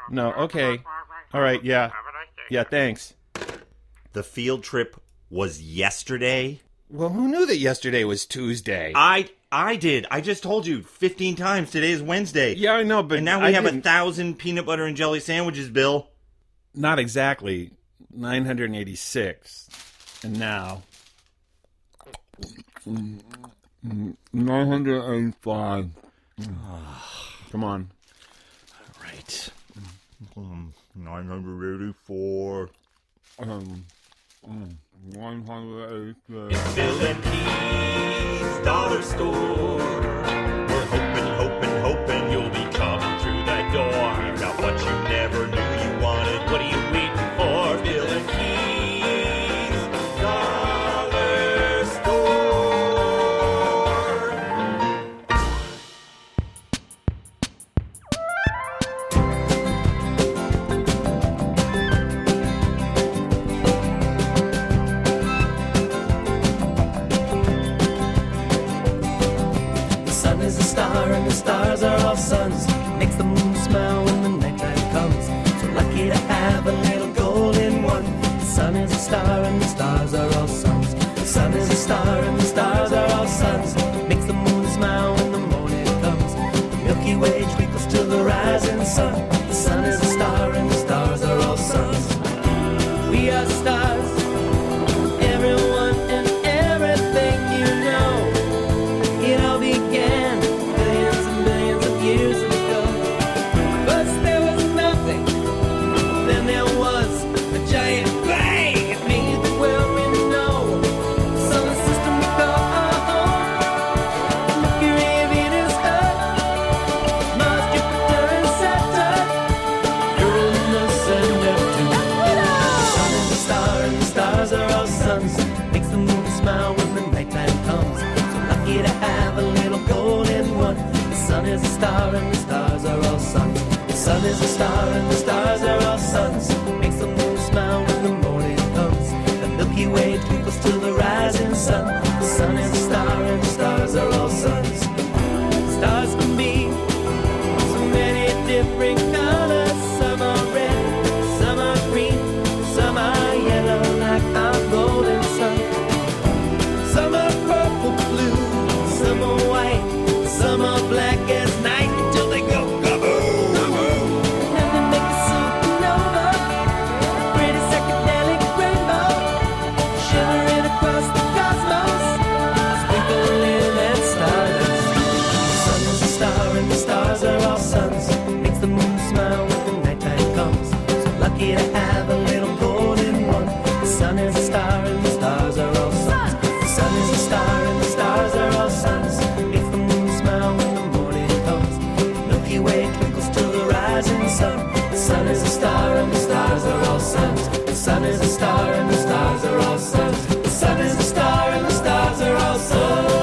no, okay. All right, yeah. Yeah, thanks. The field trip was yesterday? Well, who knew that yesterday was Tuesday? I did. I just told you 15 times today is Wednesday. Yeah, I know, but and now we have 1,000 peanut butter and jelly sandwiches, Bill. Not exactly. 986. And now... 985. Come on. All right. 984. 186. It's Bill and Keith's dollar store. We're hoping you'll be coming through that door. You've got what you never knew you wanted. What are you waiting for? Bill and Keith's dollar store. The sun is a star and the stars are all suns. Makes the moon smile when the nighttime comes. So lucky to have a little golden one. The sun is a star and the stars are all suns. The sun is a star and the stars are all suns. Makes the moon smile when the morning comes. The Milky Way twinkles to the rising sun. The sun is a star and the stars are all suns. We are stars, everyone and everything you know. It all began billions and billions of years ago. First there was nothing, then there was a giant bang. It made the world we know. The solar system we call our home. Mercury, Venus, Earth, Mars, Jupiter, and Saturn. here to have a little golden one. The sun is a star and the stars are all suns. The sun is a star and the stars are all suns. If the moon smile when the morning comes, Milky Way twinkles till the rising sun. The sun is a star and the stars are all suns. The sun is a star and the stars are all suns. The sun is a star and the stars are all suns.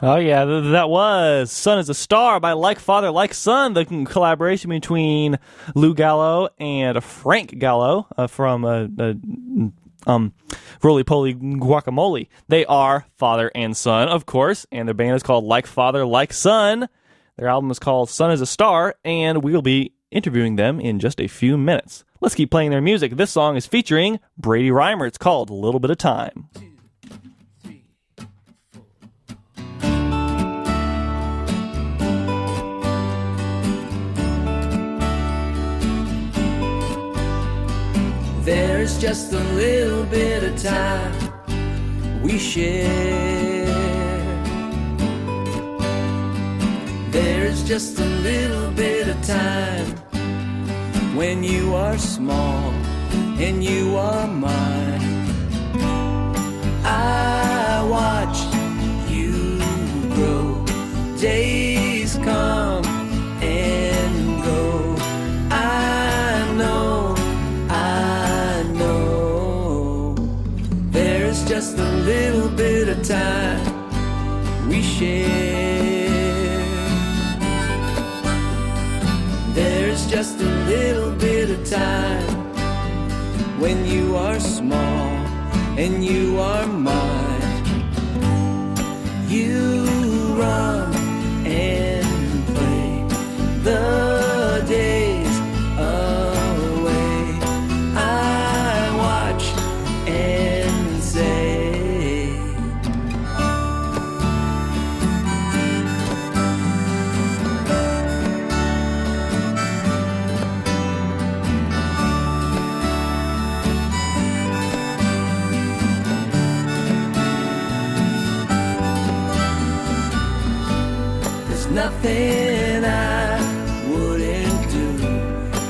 Oh, yeah, that was Sun is a Star by Like Father, Like Son, the collaboration between Lou Gallo and Frank Gallo from Roly Poly Guacamole. They are father and son, of course, and their band is called Like Father, Like Son. Their album is called Sun is a Star, and we'll be interviewing them in just a few minutes. Let's keep playing their music. This song is featuring Brady Reimer. It's called A Little Bit of Time. There's just a little bit of time we share. There's just a little bit of time when you are small and you are mine. I watch you grow, days come and go. I know there's just a little bit of time we share. There's just a little bit of time when you are small and you are mine. You run and play the days away. I watch and say, there's nothing I wouldn't do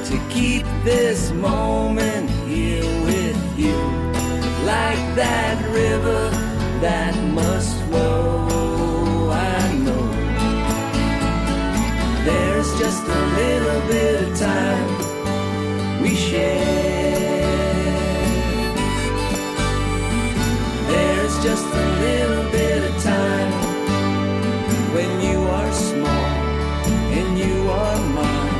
to keep this moment here with you. Like that river that must flow, I know. There's just a little bit of time we share. There's just a little bit of time when you are small and you are mine.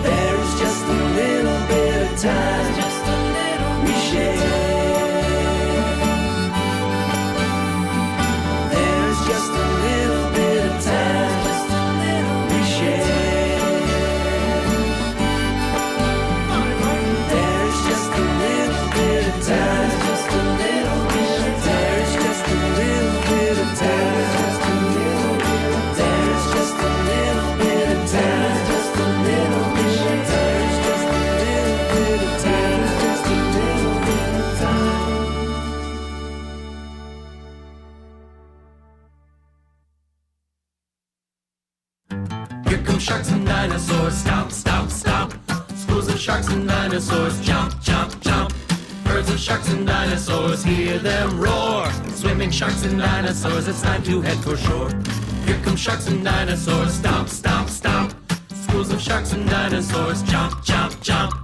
There's just a little bit of time we share. Just a little bit of time we share. There's just a little bit of time. Just a little bit of time. There's just a little bit of time. Just a little bit of time. There's just a little bit of time. Just a little bit of time. Just a little bit of time. Just a little bit of time. Here come sharks and dinosaurs, stomp, stomp, stomp. Schools of sharks and dinosaurs, jump, jump, jump. Herds of sharks and dinosaurs, hear them roar. Swimming sharks and dinosaurs, it's time to head for shore. Here come sharks and dinosaurs, stomp, stomp, stomp. Schools of sharks and dinosaurs, jump, jump, jump.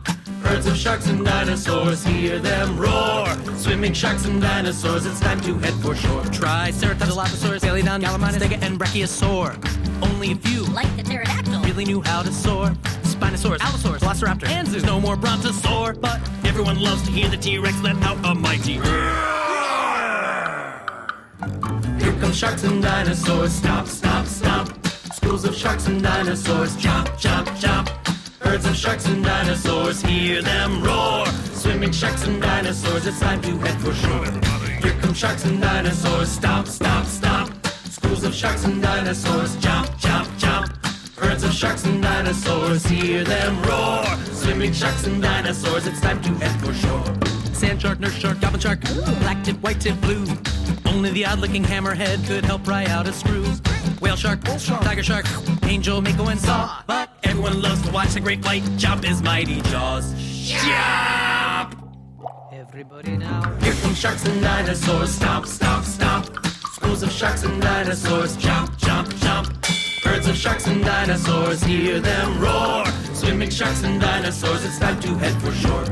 Herds of sharks and dinosaurs, hear them roar. Swimming sharks and dinosaurs, it's time to head for shore. Triceratops, Dilophosaurus, Baleen, Gallimimus, Stega, and Brachiosaur. Only a few, like the pterodactyl, really knew how to soar. Spinosaurus, Allosaurus, Velociraptor, and Zeus. No more Brontosaur, but everyone loves to hear the T-Rex let out a mighty roar. Here come sharks and dinosaurs, stomp, stomp, stomp. Schools of sharks and dinosaurs, jump, jump, jump. Herds of sharks and dinosaurs, hear them roar. Swimming sharks and dinosaurs, it's time to head for shore. Here come sharks and dinosaurs, stomp, stomp, stomp. Schools of sharks and dinosaurs, jump, jump, jump. Herds of sharks and dinosaurs, hear them roar. Swimming sharks and dinosaurs, it's time to head for shore. sand shark, nurse shark, goblin shark, black tip, white tip, blue. Only the odd-looking hammerhead could help pry out a screw. Whale shark, tiger shark, angel, mako, and saw. But everyone loves to watch the great white jump his mighty jaws. Jump! Everybody now. Here come sharks and dinosaurs, stomp, stomp, stomp. Schools of sharks and dinosaurs, jump, jump, jump. Herds of sharks and dinosaurs, hear them roar. Swimming sharks and dinosaurs, it's time to head for shore.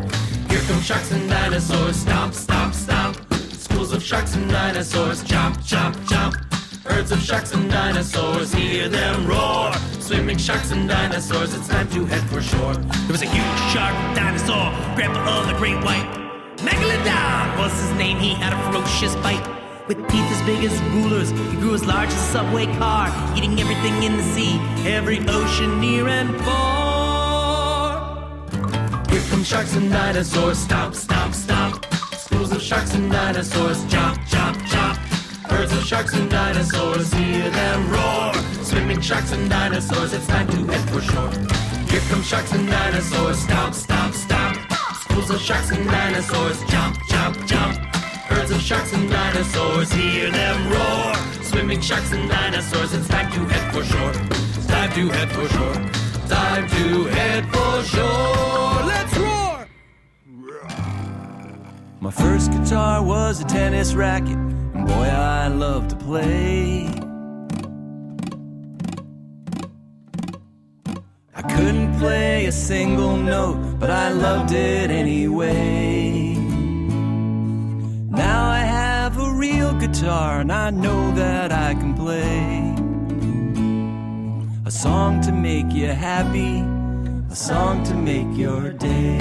Here come sharks and dinosaurs, stomp, stomp, stomp. Schools of sharks and dinosaurs, jump, jump, jump. Herds of sharks and dinosaurs, hear them roar. Swimming sharks and dinosaurs, it's time to head for shore. There was a huge shark dinosaur, grandpa of the great white. Megalodon was his name, he had a ferocious bite. With teeth as big as rulers, he grew as large as a subway car, eating everything in the sea, every ocean near and far. Here come sharks and dinosaurs, stomp, stomp, stomp. Schools of sharks and dinosaurs, jump, jump, jump. Herds of sharks and dinosaurs, hear them roar. Swimming sharks and dinosaurs, it's time to head for shore. Here come sharks and dinosaurs, stomp, stomp, stomp. Schools of sharks and dinosaurs, jump, jump, jump. Herds of sharks and dinosaurs, hear them roar. Swimming sharks and dinosaurs, it's time to head for shore. It's time to head for shore. Time to head for shore. Let's roar! My first guitar was a tennis racket, and boy, I love to play. I couldn't play a single note, but I loved it anyway. Now I have a real guitar, and I know that I can play a song to make you happy, a song to make your day.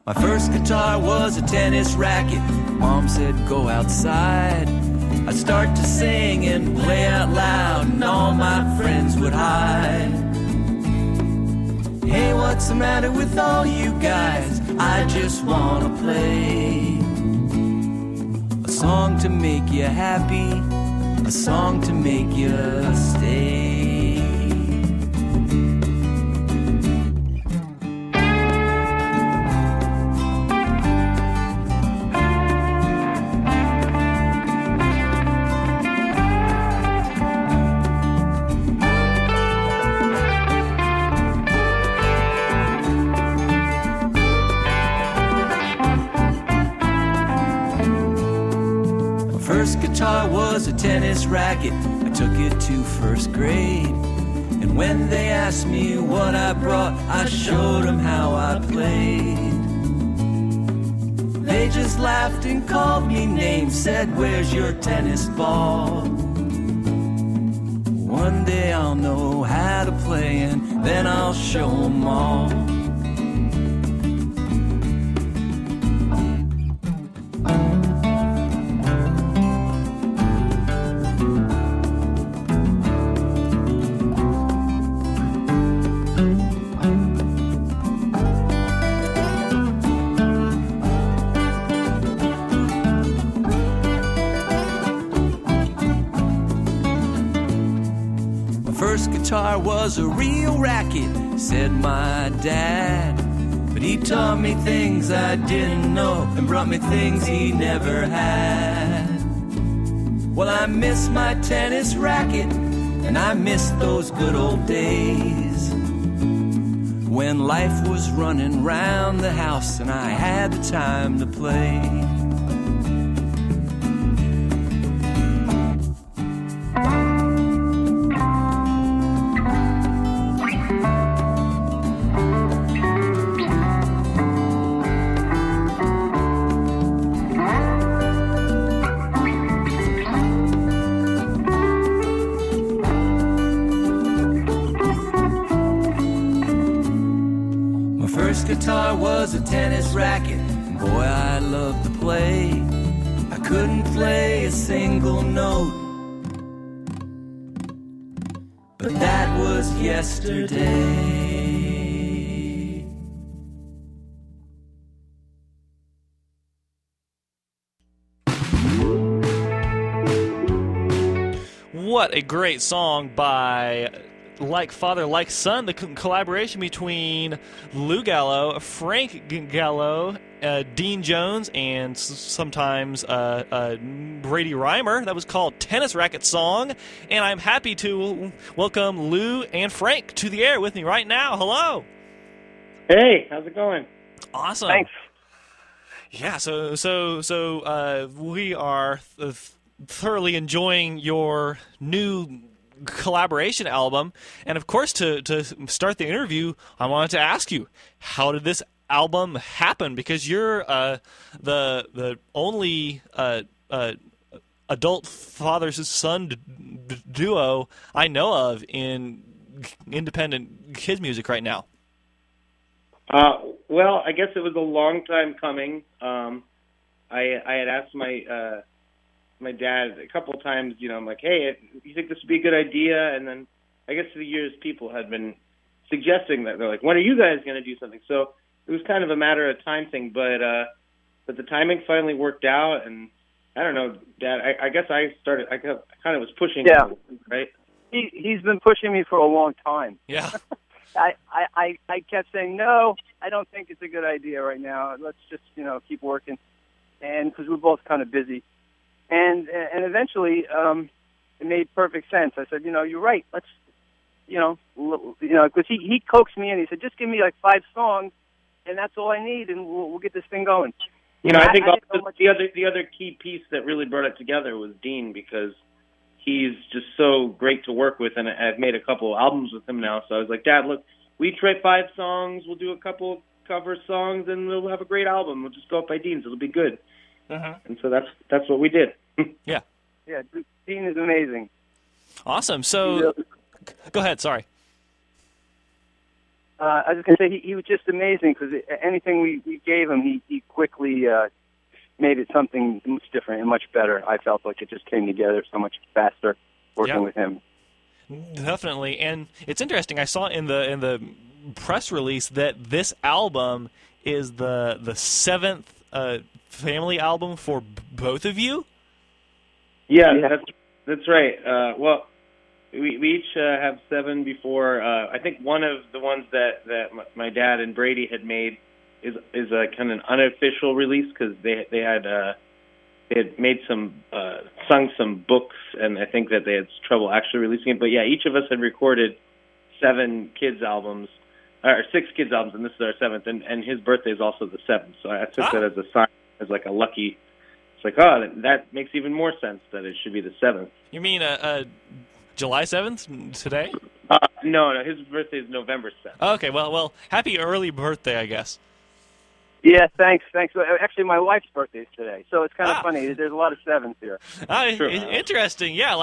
My first guitar was a tennis racket. Mom said go outside. I'd start to sing and play out loud, and all my friends would hide. Hey, what's the matter with all you guys? I just wanna play a song to make you happy, a song to make you stay. Guitar was a tennis racket. I took it to first grade, and when they asked me what I brought, I showed them how I played. They just laughed and called me names, said, where's your tennis ball? One day I'll know how to play, and then I'll show them all. Guitar was a real racket, said my dad. But he taught me things I didn't know and brought me things he never had. Well, I miss my tennis racket, and I miss those good old days when life was running round the house and I had the time to play. Guitar was a tennis racket, and boy, I loved to play. I couldn't play a single note, but that was yesterday. What a great song by Like Father, Like Son, the collaboration between Lou Gallo, Frank Gallo, Dean Jones, and sometimes Brady Reimer. That was called Tennis Racket Song. And I'm happy to welcome Lou and Frank to the air with me right now. Hello. Hey, how's it going? Awesome. Thanks. Yeah, so we are thoroughly enjoying your new collaboration album, and of course, to start the interview, I wanted to ask you, how did this album happen? Because you're the only adult father-son duo I know of in independent kids music right now. Well, I guess it was a long time coming. I had asked my dad a couple of times, I'm like, hey, you think this would be a good idea? And then I guess for the years people had been suggesting that. They're like, when are you guys going to do something? So it was kind of a matter of time thing, but the timing finally worked out, and I don't know, Dad, I guess I kind of was pushing him, right? He's been pushing me for a long time. Yeah. I kept saying, no, I don't think it's a good idea right now. Let's just, keep working. And because we're both kind of busy. And eventually, it made perfect sense. I said, you're right. Let's, because he coaxed me in. He said, just give me like 5 songs, and that's all I need, and we'll get this thing going. I think the other key piece that really brought it together was Dean, because he's just so great to work with, and I've made a couple of albums with him now. So I was like, Dad, look, we try 5 songs, we'll do a couple cover songs, and we'll have a great album. We'll just go up by Dean's. It'll be good. Uh-huh. And so that's what we did. Yeah. Yeah, Dean is amazing. Awesome. So, go ahead. Sorry. I was just going to say he was just amazing, because anything we gave him, he quickly made it something much different and much better. I felt like it just came together so much faster working with him. Definitely. And it's interesting. I saw in the press release that this album is the 7th family album for both of you. Yeah, that's right. Well, we each have 7 before. I think one of the ones that my dad and Brady had made is a kind of an unofficial release, because they had made sung some books, and I think that they had trouble actually releasing it. But yeah, each of us had recorded 7 kids albums, or 6 kids albums, and this is our 7th. And his birthday is also the 7th, so I took that as a sign, as like a lucky. It's like, that makes even more sense that it should be the 7th. You mean July 7th today? No, his birthday is November 7th. Okay, well, happy early birthday, I guess. Yeah, thanks. Actually, my wife's birthday is today, so it's kind of funny. There's a lot of 7s here. Interesting. Yeah,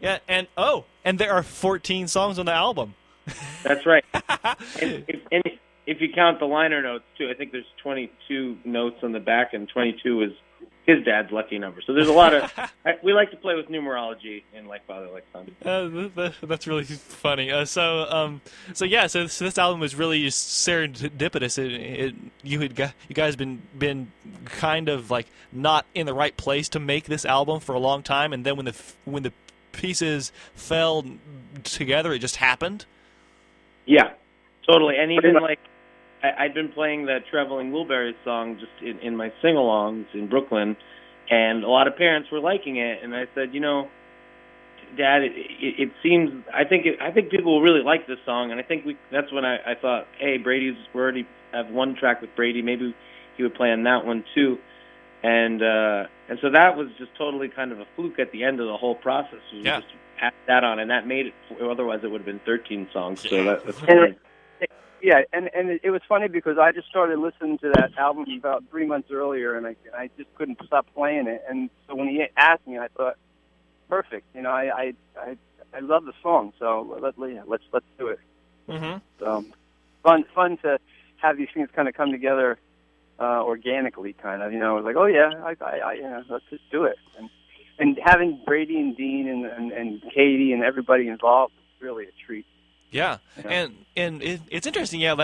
yeah, and there are 14 songs on the album. That's right. and if you count the liner notes too, I think there's 22 notes on the back, and 22 is his dad's lucky number. So there's a lot of. We like to play with numerology in Like Father, Like Son. That's really funny. So this album was really just serendipitous. You guys been kind of like not in the right place to make this album for a long time, and then when the pieces fell together, it just happened. Yeah, totally. And even like I'd been playing that Traveling Wilburys song just in my sing-alongs in Brooklyn, and a lot of parents were liking it. And I said, Dad, it seems I think people will really like this song. And I think that's when I thought, hey, we already have one track with Brady. Maybe he would play on that one too. And so that was just totally kind of a fluke at the end of the whole process. We just added that on, and that made it. Otherwise, it would have been 13 songs. So that's yeah, and it was funny because I just started listening to that album about 3 months earlier, and I just couldn't stop playing it. And so when he asked me, I thought, perfect. I love the song, so let's do it. Mm-hmm. So fun to have these things kind of come together organically, kind of. It was like, oh yeah, let's just do it. And having Brady and Dean and Katie and everybody involved was really a treat. Yeah, and it's interesting. Yeah,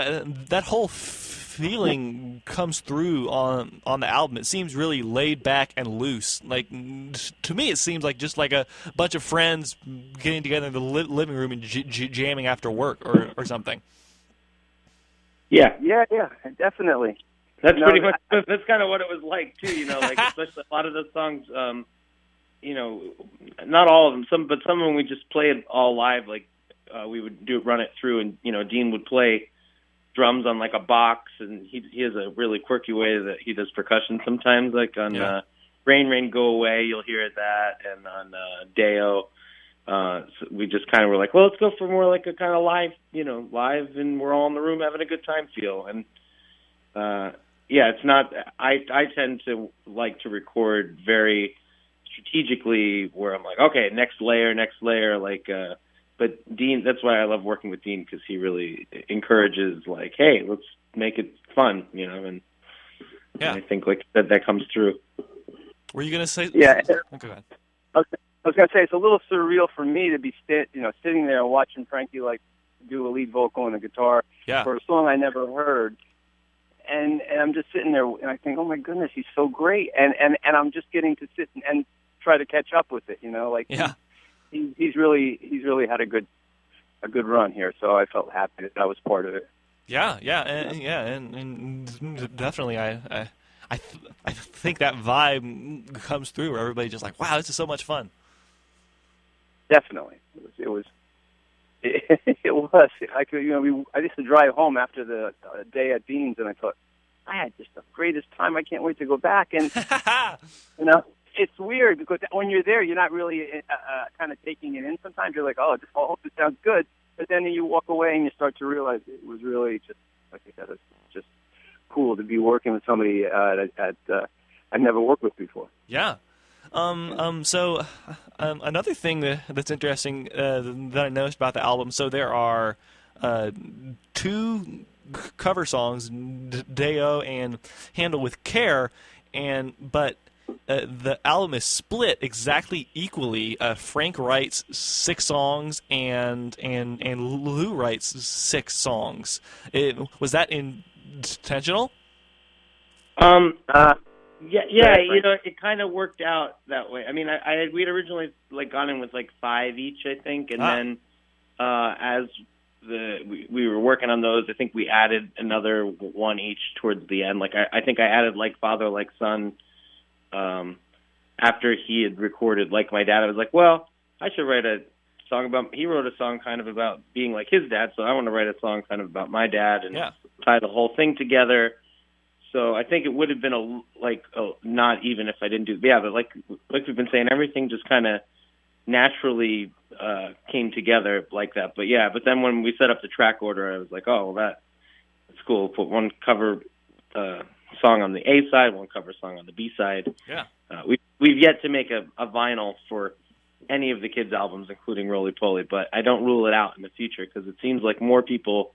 that whole feeling comes through on the album. It seems really laid back and loose. Like, to me, it seems like just like a bunch of friends getting together in the living room and jamming after work or something. Yeah, definitely. That's pretty much. That's kind of what it was like too. Like especially a lot of those songs. Not all of them. But some of them we just played all live. Like we would run it through, and Dean would play drums on like a box, and he has a really quirky way that he does percussion sometimes. Like on Rain Rain Go Away, you'll hear that, and on Deo. So we just kind of were like, well, let's go for more like a kind of live, live, and we're all in the room having a good time feel. And it's not. I tend to like to record very strategically, where I'm like, okay, next layer, like. But Dean, that's why I love working with Dean, because he really encourages, like, hey, let's make it fun, and I think like that comes through. Were you gonna say? Yeah. Oh, go ahead. I was gonna say it's a little surreal for me to be sitting there watching Frankie like do a lead vocal and a guitar for a song I never heard, and I'm just sitting there and I think, oh my goodness, he's so great, and I'm just getting to sit and try to catch up with it, He's really had a good run here, so I felt happy that I was part of it. And definitely, I think that vibe comes through where everybody's just like, wow, this is so much fun. Definitely, it was. I used to drive home after the day at Dean's, and I thought, I had just the greatest time. I can't wait to go back, and It's weird because when you're there, you're not really kind of taking it in. Sometimes you're like, oh, I hope this sounds good. But then you walk away and you start to realize it was really just, like I said, it's just cool to be working with somebody I've never worked with before. Yeah. So another thing that's interesting that I noticed about the album, so there are 2 cover songs, Deo and Handle with Care, but the album is split exactly equally. Frank writes 6 songs, and Lou writes 6 songs. Was that intentional? Yeah, it kind of worked out that way. I mean, we'd originally gone in with 5 each, I think, and then as we were working on those, I think we added another 1 each towards the end. I think I added Like Father, Like Son. After he had recorded Like My Dad, I was like, well, I should write a song about. He wrote a song kind of about being like his dad, so I want to write a song kind of about my dad and tie the whole thing together. So I think it would have been not even if I didn't do but like we've been saying, everything just kind of naturally came together like that. But then when we set up the track order, I was like, oh, well, that's cool. Put 1 cover song on the A side, 1 cover song on the B side. Yeah. We've yet to make a vinyl for any of the kids' albums, including Roly Poly, but I don't rule it out in the future because it seems like more people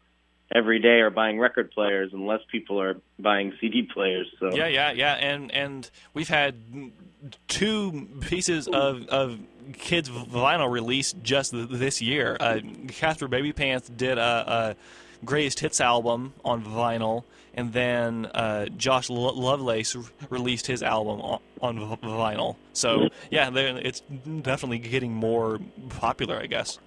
every day are buying record players and less people are buying CD players. So and we've had 2 pieces of kids vinyl released just this year. Casper Baby Pants did a greatest hits album on vinyl, and then Josh Lovelace released his album on vinyl. So it's definitely getting more popular, I guess.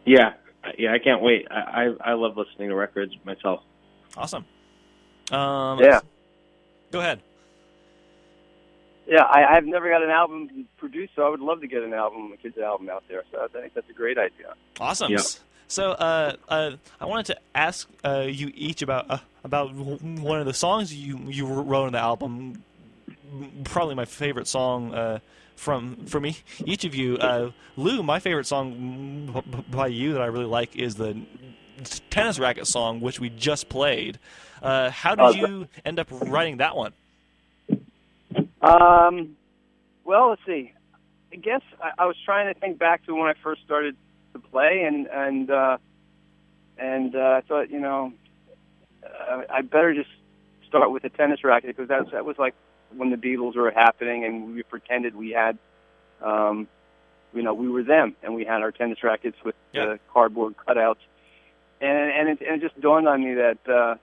Yeah, I can't wait. I love listening to records myself. Awesome. Go ahead. Yeah, I've never got an album produced, so I would love to get a kid's album out there. So I think that's a great idea. Awesome. Yeah. So I wanted to ask you each about one of the songs you wrote on the album. Probably my favorite song from each of you. Lou, my favorite song by you that I really like is the Tennis Racket song, which we just played. How did you end up writing that one? Well, let's see. I guess I was trying to think back to when I first started to play, and I thought, I better just start with the tennis racket because that was like when the Beatles were happening, and we pretended we had, we were them, and we had our tennis rackets with the cardboard cutouts, and it just dawned on me that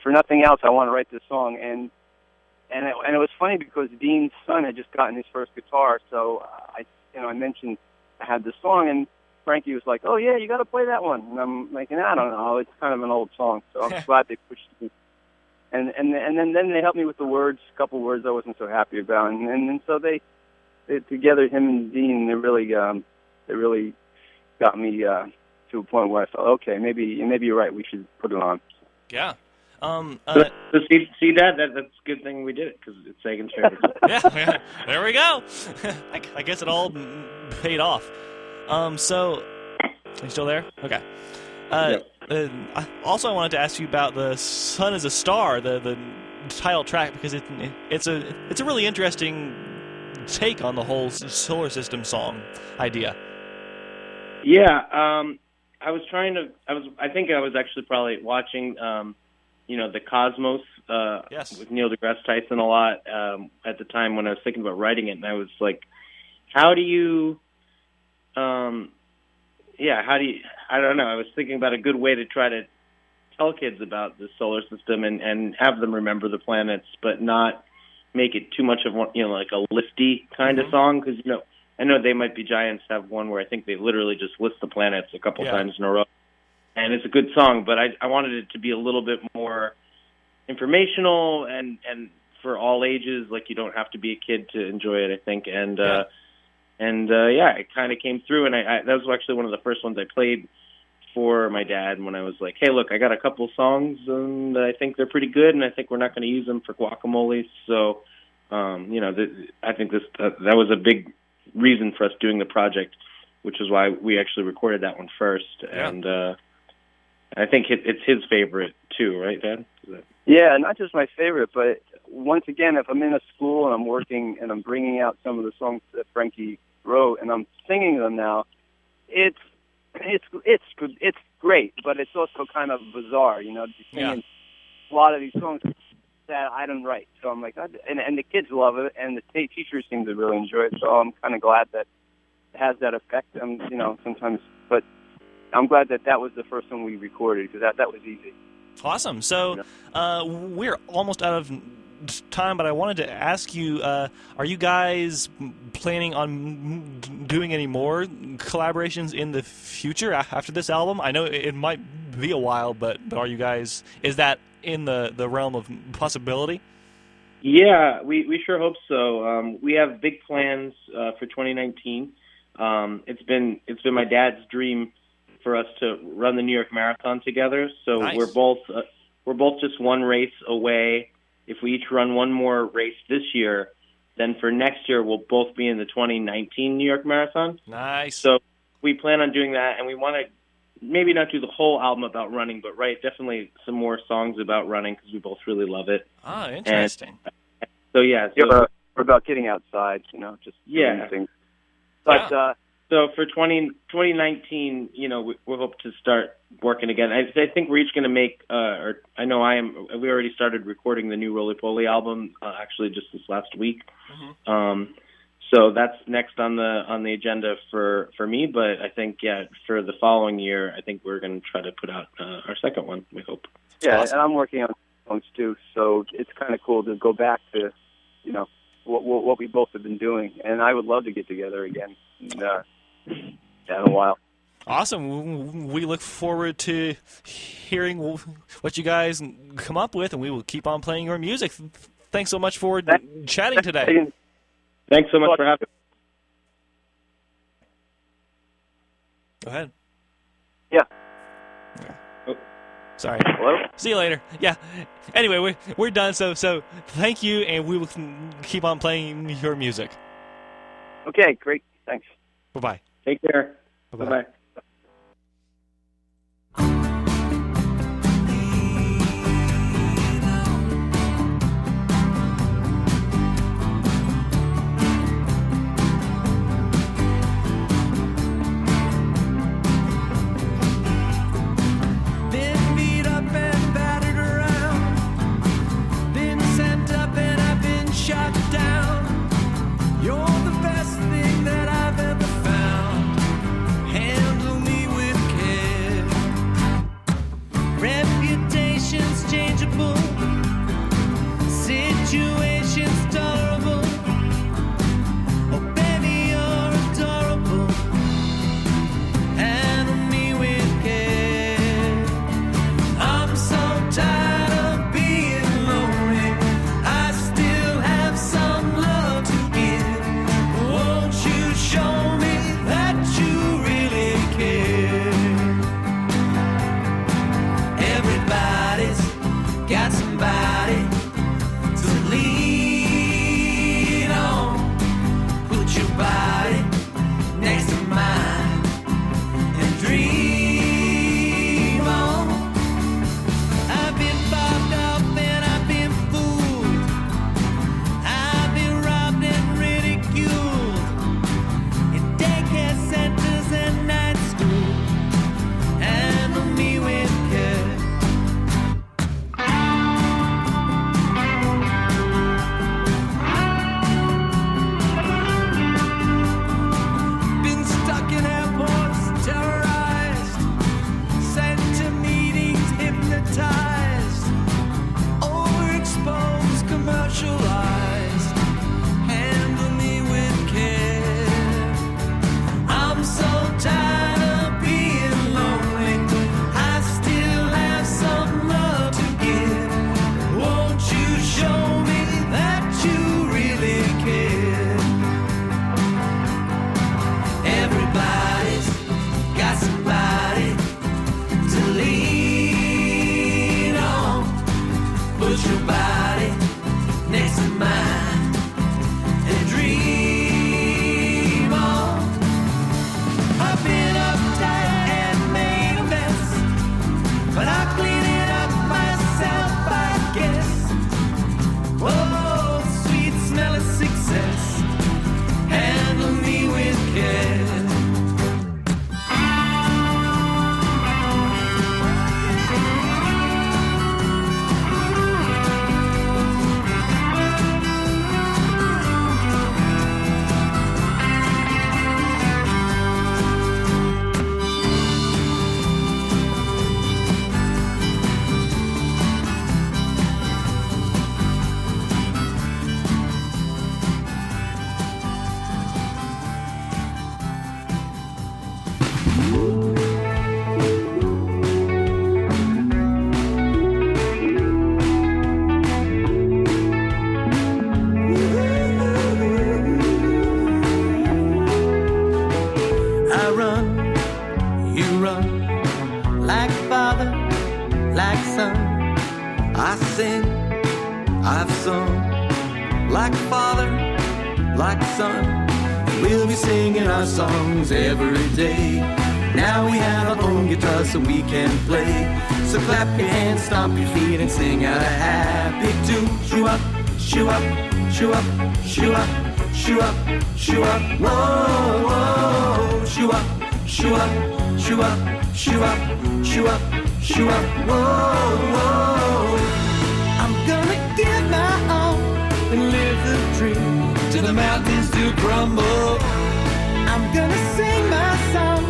for nothing else, I want to write this song. And it was funny because Dean's son had just gotten his first guitar, so I mentioned I had this song, and Frankie was like, "Oh yeah, you got to play that one." And I'm like, "I don't know, it's kind of an old song." So I'm glad they pushed me. And then they helped me with the words, a couple words I wasn't so happy about, and so they together, him and Dean, they really got me to a point where I felt, okay, maybe you're right, we should put it on. Yeah. So see Dad, that's a good thing we did it, because it's Sagan's favorite. yeah, there we go. I guess it all paid off. So, are you still there? Okay. Also, I wanted to ask you about the "Sun is a Star," the title track, because it's a really interesting take on the whole solar system song idea. Yeah, I think I was actually probably watching, the Cosmos with Neil deGrasse Tyson a lot at the time when I was thinking about writing it, and I was like, how do you, I don't know, I was thinking about a good way to try to tell kids about the solar system and have them remember the planets, but not make it too much of one, like a listy kind of song, because, I know They Might Be Giants have one where I think they literally just list the planets a couple times in a row. And it's a good song, but I wanted it to be a little bit more informational and for all ages. Like, you don't have to be a kid to enjoy it, I think. And it kind of came through. And that was actually one of the first ones I played for my dad when I was like, hey, look, I got a couple songs, and I think they're pretty good, and I think we're not going to use them for guacamole. So, I think that was a big reason for us doing the project, which is why we actually recorded that one first. Yeah. And I think it's his favorite too, right, Dad? Yeah, not just my favorite, but once again, if I'm in a school and I'm working and I'm bringing out some of the songs that Frankie wrote and I'm singing them now, it's great, but it's also kind of bizarre, singing a lot of these songs that I didn't write. So I'm like, and the kids love it, and the teachers seem to really enjoy it. So I'm kind of glad that it has that effect. Sometimes, but I'm glad that was the first one we recorded, because that was easy. Awesome. So we're almost out of time, but I wanted to ask you: are you guys planning on doing any more collaborations in the future after this album? I know it might be a while, but are you guys? Is that in the realm of possibility? Yeah, we sure hope so. We have big plans for 2019. It's been my dad's dream for us to run the New York Marathon together. So nice. We're both just one race away. If we each run one more race this year, then for next year we'll both be in the 2019 New York Marathon. Nice. So we plan on doing that, and we want to maybe not do the whole album about running, but write definitely some more songs about running, because we both really love it. Ah, interesting. And, so yeah, we're about getting outside, just doing things. But so for 2019, we hope to start working again. I think we're each going to make, or I know I am. We already started recording the new Roly Poly album, actually just this last week. Mm-hmm. So that's next on the agenda for me. But I think for the following year, I think we're going to try to put out our second one. We hope. Yeah, awesome. And I'm working on songs too, so it's kind of cool to go back to, what we both have been doing, and I would love to get together again in a while. Awesome. We look forward to hearing what you guys come up with, and we will keep on playing your music. Thanks so much for chatting today. Thanks so much for having me. Go ahead. Yeah. Sorry. Hello? See you later. Yeah. Anyway, we're done, so thank you, and we will keep on playing your music. Okay, great. Thanks. Bye-bye. Take care. Bye-bye. Bye-bye. Shut down. You're the best thing that I've ever found. Hand got somebody to lean on. Put your body next to mine and dream on. I've been bobbed up and I've been fooled. I've been robbed and ridiculed in daycare centers and night school. Handle me with care. Been stuck in airports, terrorized, sent to meetings, hypnotized, overexposed, commercialized. Handle me with care. I'm so tired of being lonely. I still have some love to give. Won't you show me that you really care? Everybody's got somebody to lean on. Put your body next to mine and dream on. I've been uptight and made a mess, but I clean it up myself, I guess. Whoa, sweet smell of success. Handle me with care. I run, you run, like father, like son. I sing, I've sung, like father, like son. We'll be singing our songs every day. Now we have our own guitar so we can play. So clap your hands, stomp your feet, and sing out a happy tune. Shoo up, shoo up, shoo up, shoo up, shoo up, shoo up, whoa, whoa. Shoo up, shoo up, shoo up, shoo up, shoo up, shoo up, whoa, whoa. I'm gonna give my all and live the dream till the mountains do crumble. I'm gonna sing my song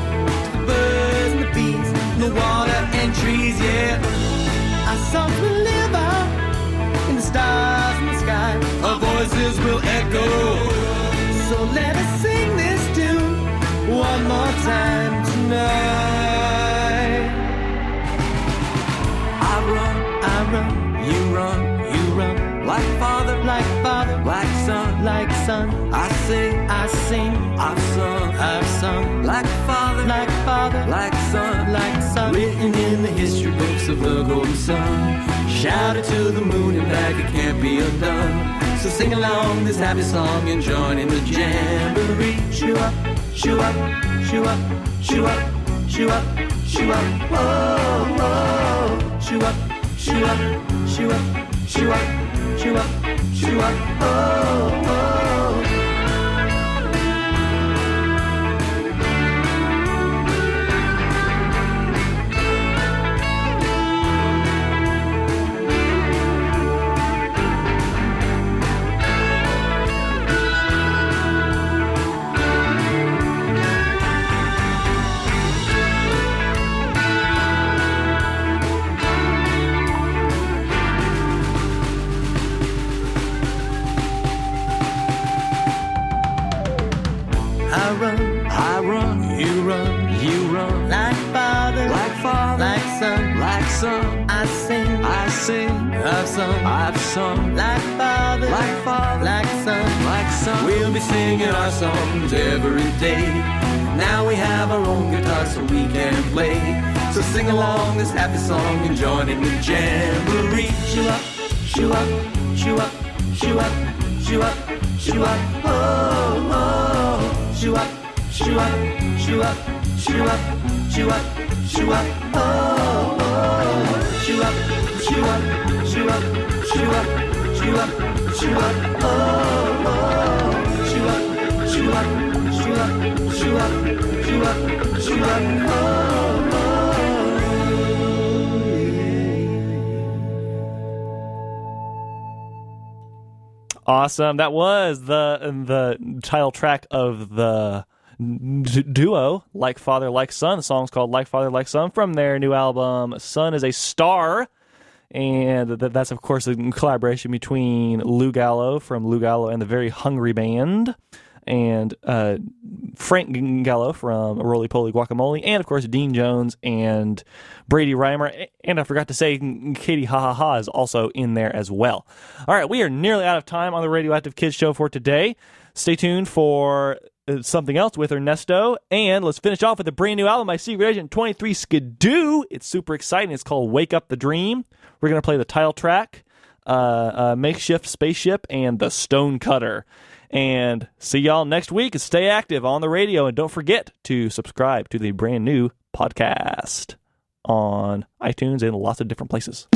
to the birds and the bees and the water and trees, yeah. Our songs will live out in the stars in the sky. Our voices will echo. So let us sing this tune one more time tonight. I run, you run, you run. Like father, like son, I sing, I've sung, like father, like son, written in the history books of the golden sun. Shouted to the moon and back, it can't be undone. So sing along this happy song and join in the jamboree. Shoo up, shoo up, shoo up, shoo up, shoo up, shoo up, whoa, whoa. Shoo up, shoo up, shoo up, shoo up, shoo up, shoo up, whoa, whoa. I run, you run, like father, like son, I sing, I've sung, like father, like son, we'll be singing our songs every day. Now we have our own guitar so we can play. So sing along this happy song and join in the jamboree. shoo up, shoo up, shoo up, shoo up, shoo up, oh, oh, shoo up, shoo up, shoo up, shoo up, shoo up, shoo up, oh, oh, shoo up, shoo up, shoo up, shoo up, shoo up, shoo up, oh, oh, shoo up, shoo up, shoo up, shoo up, shoo up, shoo up, oh, oh. Awesome. That was the title track of the duo, Like Father, Like Son. The song's called Like Father, Like Son from their new album, Son is a Star. And that's, of course, a collaboration between Lou Gallo from Lou Gallo and the Very Hungry Band, and Frank Gallo from Roly Poly Guacamole, and, of course, Dean Jones and Brady Reimer. And I forgot to say, Katie Ha Ha Ha is also in there as well. All right, we are nearly out of time on the Radioactive Kids show for today. Stay tuned for something else with Ernesto, and let's finish off with a brand new album by Secret Agent 23 Skidoo. It's super exciting. It's called Wake Up the Dream. We're going to play the title track, Makeshift Spaceship, and The Stone Cutter. And see y'all next week, and stay active on the radio, and don't forget to subscribe to the brand new podcast on iTunes and lots of different places.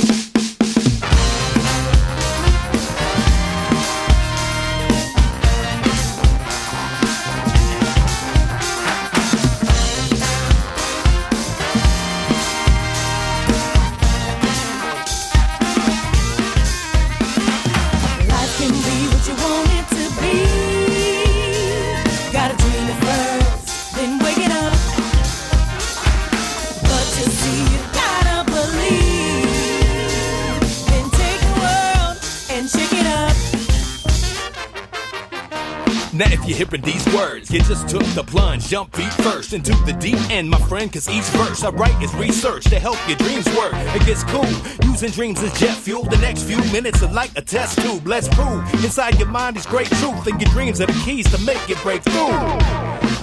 Now if you're hearing these words, you just took the plunge, jump feet first into the deep end, my friend, cause each verse I write is research to help your dreams work. It gets cool, using dreams as jet fuel. The next few minutes are like a test tube. Let's prove inside your mind is great truth, and your dreams are the keys to make it break through.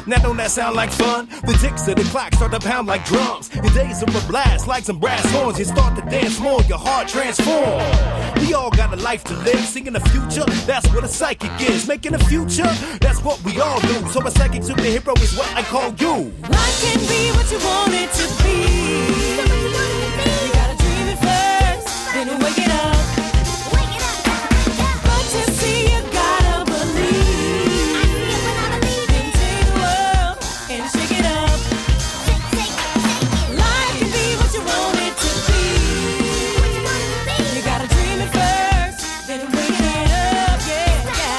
Now don't that sound like fun? The ticks of the clock start to pound like drums. Your days are a blast like some brass horns. You start to dance more, your heart transforms. We all got a life to live, seeing the future, that's what a psychic is. Making a future, that's what we all do. So a psychic superhero is what I call you. Life can be what you want it to be. You gotta dream it first, then wake it up. But to see you gotta believe. Then take the world and shake it up. Life can be what you want it to be. You gotta dream it first, then wake it up, yeah.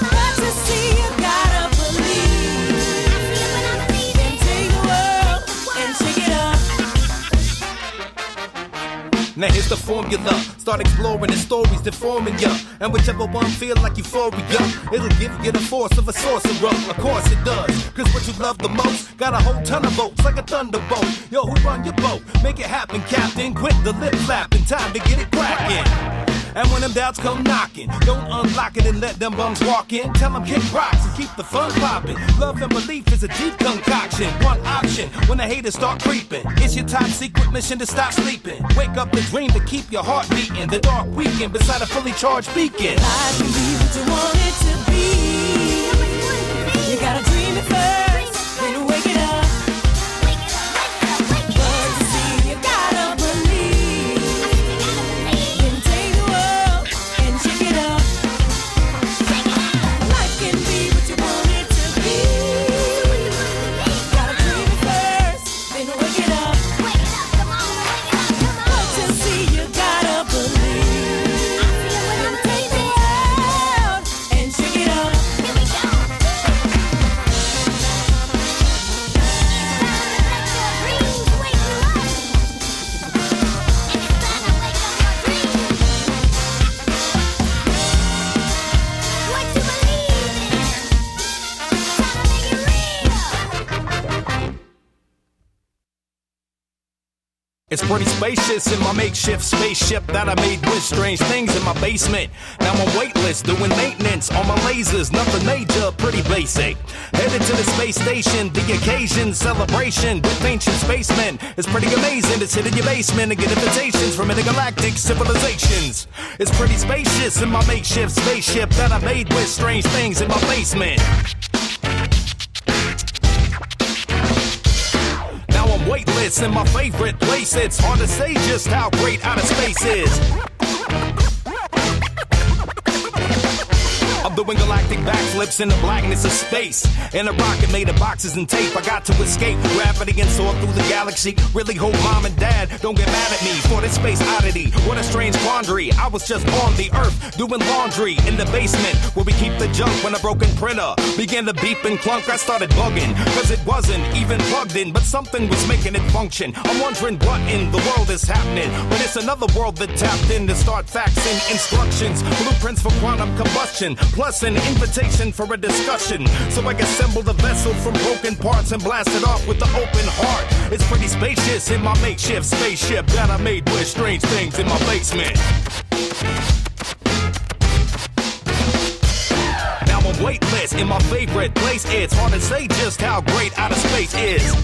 But to see you gotta believe. Then take the world and shake it up. Now here's the formula. Start exploring the stories deforming ya. And whichever one feel like euphoria, it'll give you the force of a sorcerer. Of course it does, cause what you love the most got a whole ton of votes like a thunderbolt. Yo, who run your boat? Make it happen, Captain. Quit the lip flapping, time to get it cracking. And when them doubts come knocking, don't unlock it and let them bums walk in. Tell them kick rocks and keep the fun popping. Love and belief is a deep concoction. One option when the haters start creeping. It's your top secret mission to stop sleeping. Wake up the dream to keep your heart beating. The dark weekend beside a fully charged beacon. Life can be what you want it to be. You gotta dream it first, then wake it up. But to see you gotta believe. Then take the world and shake it up. Life can be what you want it to be. Gotta dream it first, then wake it up. But to see you gotta believe. Then take the world and shake it up. It's pretty spacious in my makeshift spaceship that I made with strange things in my basement. Now I'm weightless, doing maintenance on my lasers, nothing major, pretty basic. Headed to the space station, the occasion, celebration with ancient spacemen. It's pretty amazing to sit in your basement and get invitations from intergalactic civilizations. It's pretty spacious in my makeshift spaceship that I made with strange things in my basement. Weightless in my favorite place. It's hard to say just how great outer space is. I'm doing galactic backflips in the blackness of space. In a rocket made of boxes and tape, I got to escape gravity and soar through the galaxy. Really hope mom and dad don't get mad at me for this space oddity. What a strange quandary. I was just on the earth doing laundry in the basement where we keep the junk. When a broken printer began to beep and clunk, I started bugging, cause it wasn't even plugged in, but something was making it function. I'm wondering what in the world is happening, but it's another world that tapped in to start faxing instructions, blueprints for quantum combustion, plus an invitation for a discussion. So I assembled a vessel from broken parts and blasted off with the open heart. It's pretty spacious in my makeshift spaceship that I made with strange things in my basement. Now I'm weightless in my favorite place. It's hard to say just how great outer space is.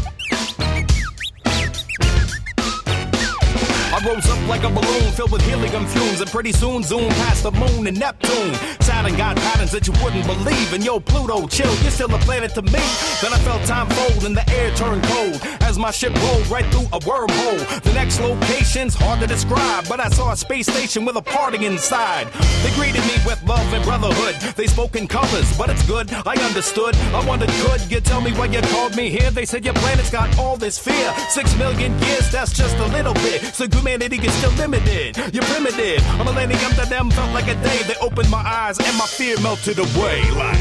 I rose up like a balloon filled with helium fumes, and pretty soon zoomed past the moon and Neptune. Saturn got patterns that you wouldn't believe, and yo, Pluto, chill, you're still a planet to me. Then I felt time fold and the air turned cold as my ship rolled right through a wormhole. The next location's hard to describe, but I saw a space station with a party inside. They greeted me with love and brotherhood. They spoke in colors, but it's good, I understood. I wondered, could you tell me why you called me here? They said your planet's got all this fear. 6 million years, that's just a little bit. So humanity is still limited. You're primitive. A millennium to them felt like a day. They opened my eyes and my fear melted away like...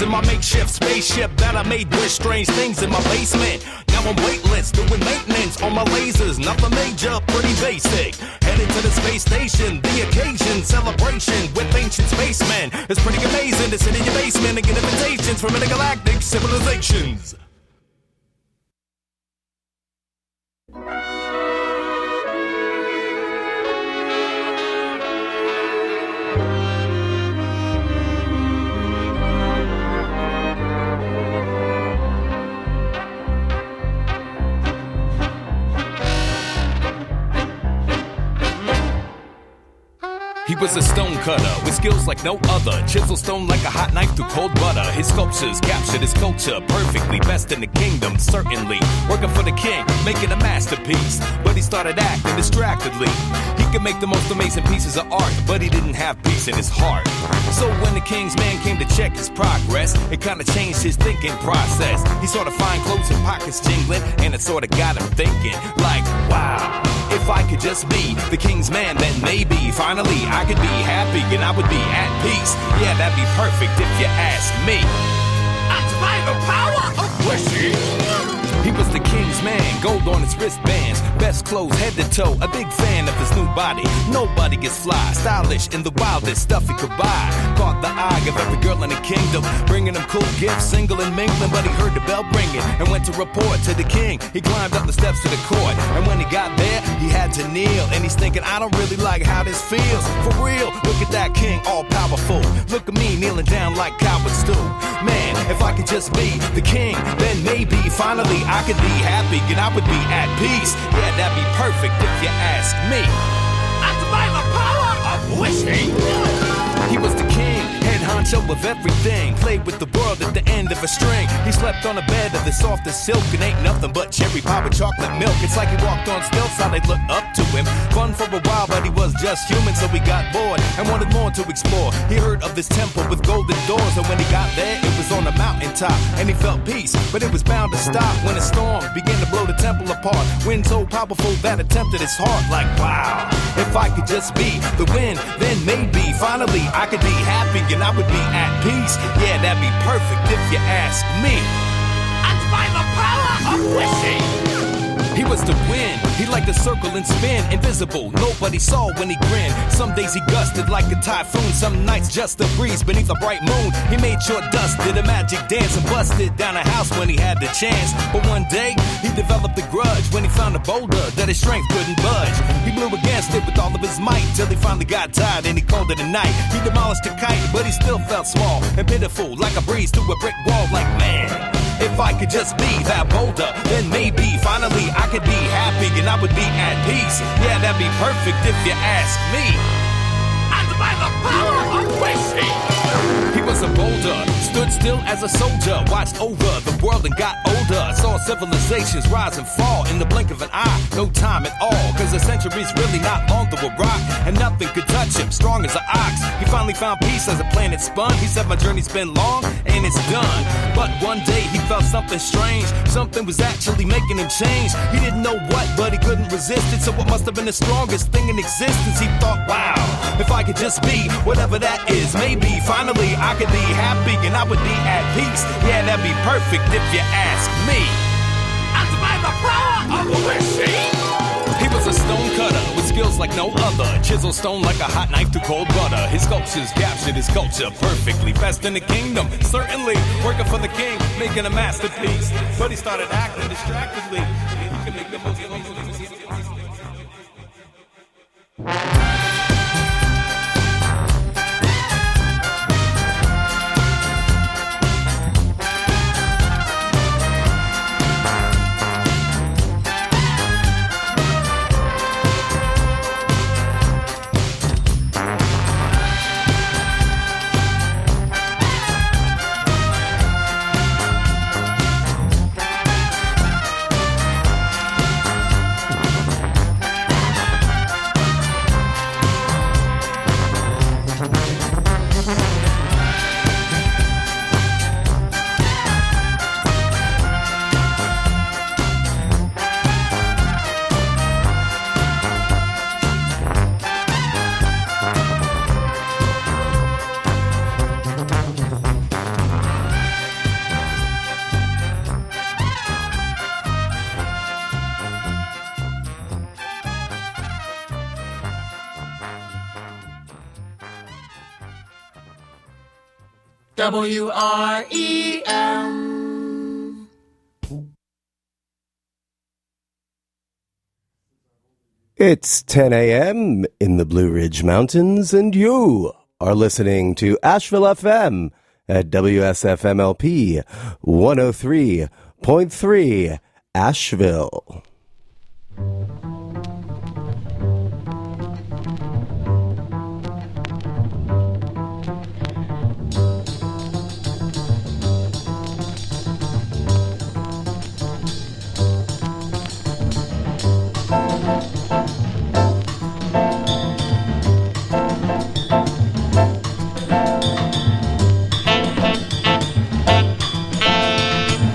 in my makeshift spaceship that I made with strange things in my basement. Now I'm weightless, doing maintenance on my lasers, nothing major, pretty basic. Headed to the space station, the occasion, celebration with ancient spacemen. It's pretty amazing to sit in your basement and get invitations from intergalactic civilizations. He was a stone cutter with skills like no other. Chisel stone like a hot knife through cold butter. His sculptures captured his culture perfectly. Best in the kingdom, certainly. Working for the king, making a masterpiece. But he started acting distractedly. He could make the most amazing pieces of art, but he didn't have peace in his heart. So when the king's man came to check his progress, it kinda changed his thinking process. He saw the fine clothes and pockets jingling, and it sorta got him thinking, like, wow, if I could just be the king's man, then maybe finally I could be happy and I would be at peace. Yeah, that'd be perfect if you ask me. Activate the power of wishing. He was the king's man, gold on his wristbands, best clothes head to toe, a big fan of his new body. Nobody gets fly, stylish in the wildest stuff he could buy. Caught the eye of every girl in the kingdom, bringing him cool gifts, single and mingling. But he heard the bell ringing and went to report to the king. He climbed up the steps to the court, and when he got there, he had to kneel. And he's thinking, I don't really like how this feels. For real, look at that king, all powerful. Look at me kneeling down like cowards do. Man, if I could just be the king, then maybe finally I could be happy and I would be at peace. Yeah, that'd be perfect if you ask me. Activate the power of wishing. He was the king, head honcho of everything. Played with the world at the end of a string. He slept on a bed of the softest silk and ain't nothing but cherry pie with chocolate milk. It's like he walked on stilts, how they look up to him. Fun for a while, but he was just human, so he got bored and wanted more to explore. He heard of this temple with golden doors, and when he got there, it was on a mountaintop. And he felt peace, but it was bound to stop when a storm began to blow the temple apart. Wind so powerful that it tempted his heart. Like, wow, if I could just be the wind, then maybe finally I could be happy and I would be at peace. Yeah, that'd be perfect if you ask me. And by the power of wishing, he was the wind. He liked to circle and spin, invisible. Nobody saw when he grinned. Some days he gusted like a typhoon. Some nights just a breeze beneath a bright moon. He made sure dust did a magic dance and busted down a house when he had the chance. But one day he developed a grudge when he found a boulder that his strength couldn't budge. He blew against it with all of his might till he finally got tired and he called it a night. He demolished a kite, but he still felt small and pitiful, like a breeze through a brick wall. Like, man, if I could just be that boulder, then maybe finally I could be happy and I would be at peace. Yeah, that'd be perfect if you ask me. And by the power of wishing, he was a boulder, stood still as a soldier, watched over the world and got older. Saw civilizations rise and fall in the blink of an eye. No time at all, cause a century's really not long to a rock, and nothing could touch him, strong as an ox. He finally found peace as the planet spun. He said my journey's been long and it's done. But one day he felt something strange. Something was actually making him change. He didn't know what, but he couldn't resist it. So it must have been the strongest thing in existence. He thought, wow, if I could just be whatever that is, maybe finally I could be happy and I would be at peace. Yeah, that'd be perfect if you ask me. And by the power of wishing, he was a stone cutter with skills like no other. Chisel stone like a hot knife to cold butter. His sculptures captured his culture perfectly. Best in the kingdom, certainly. Working for the king, making a masterpiece. But he started acting distractedly. He can make the most of WREM. It's 10 a.m. in the Blue Ridge Mountains, and you are listening to Asheville FM at WSFMLP 103.3 Asheville.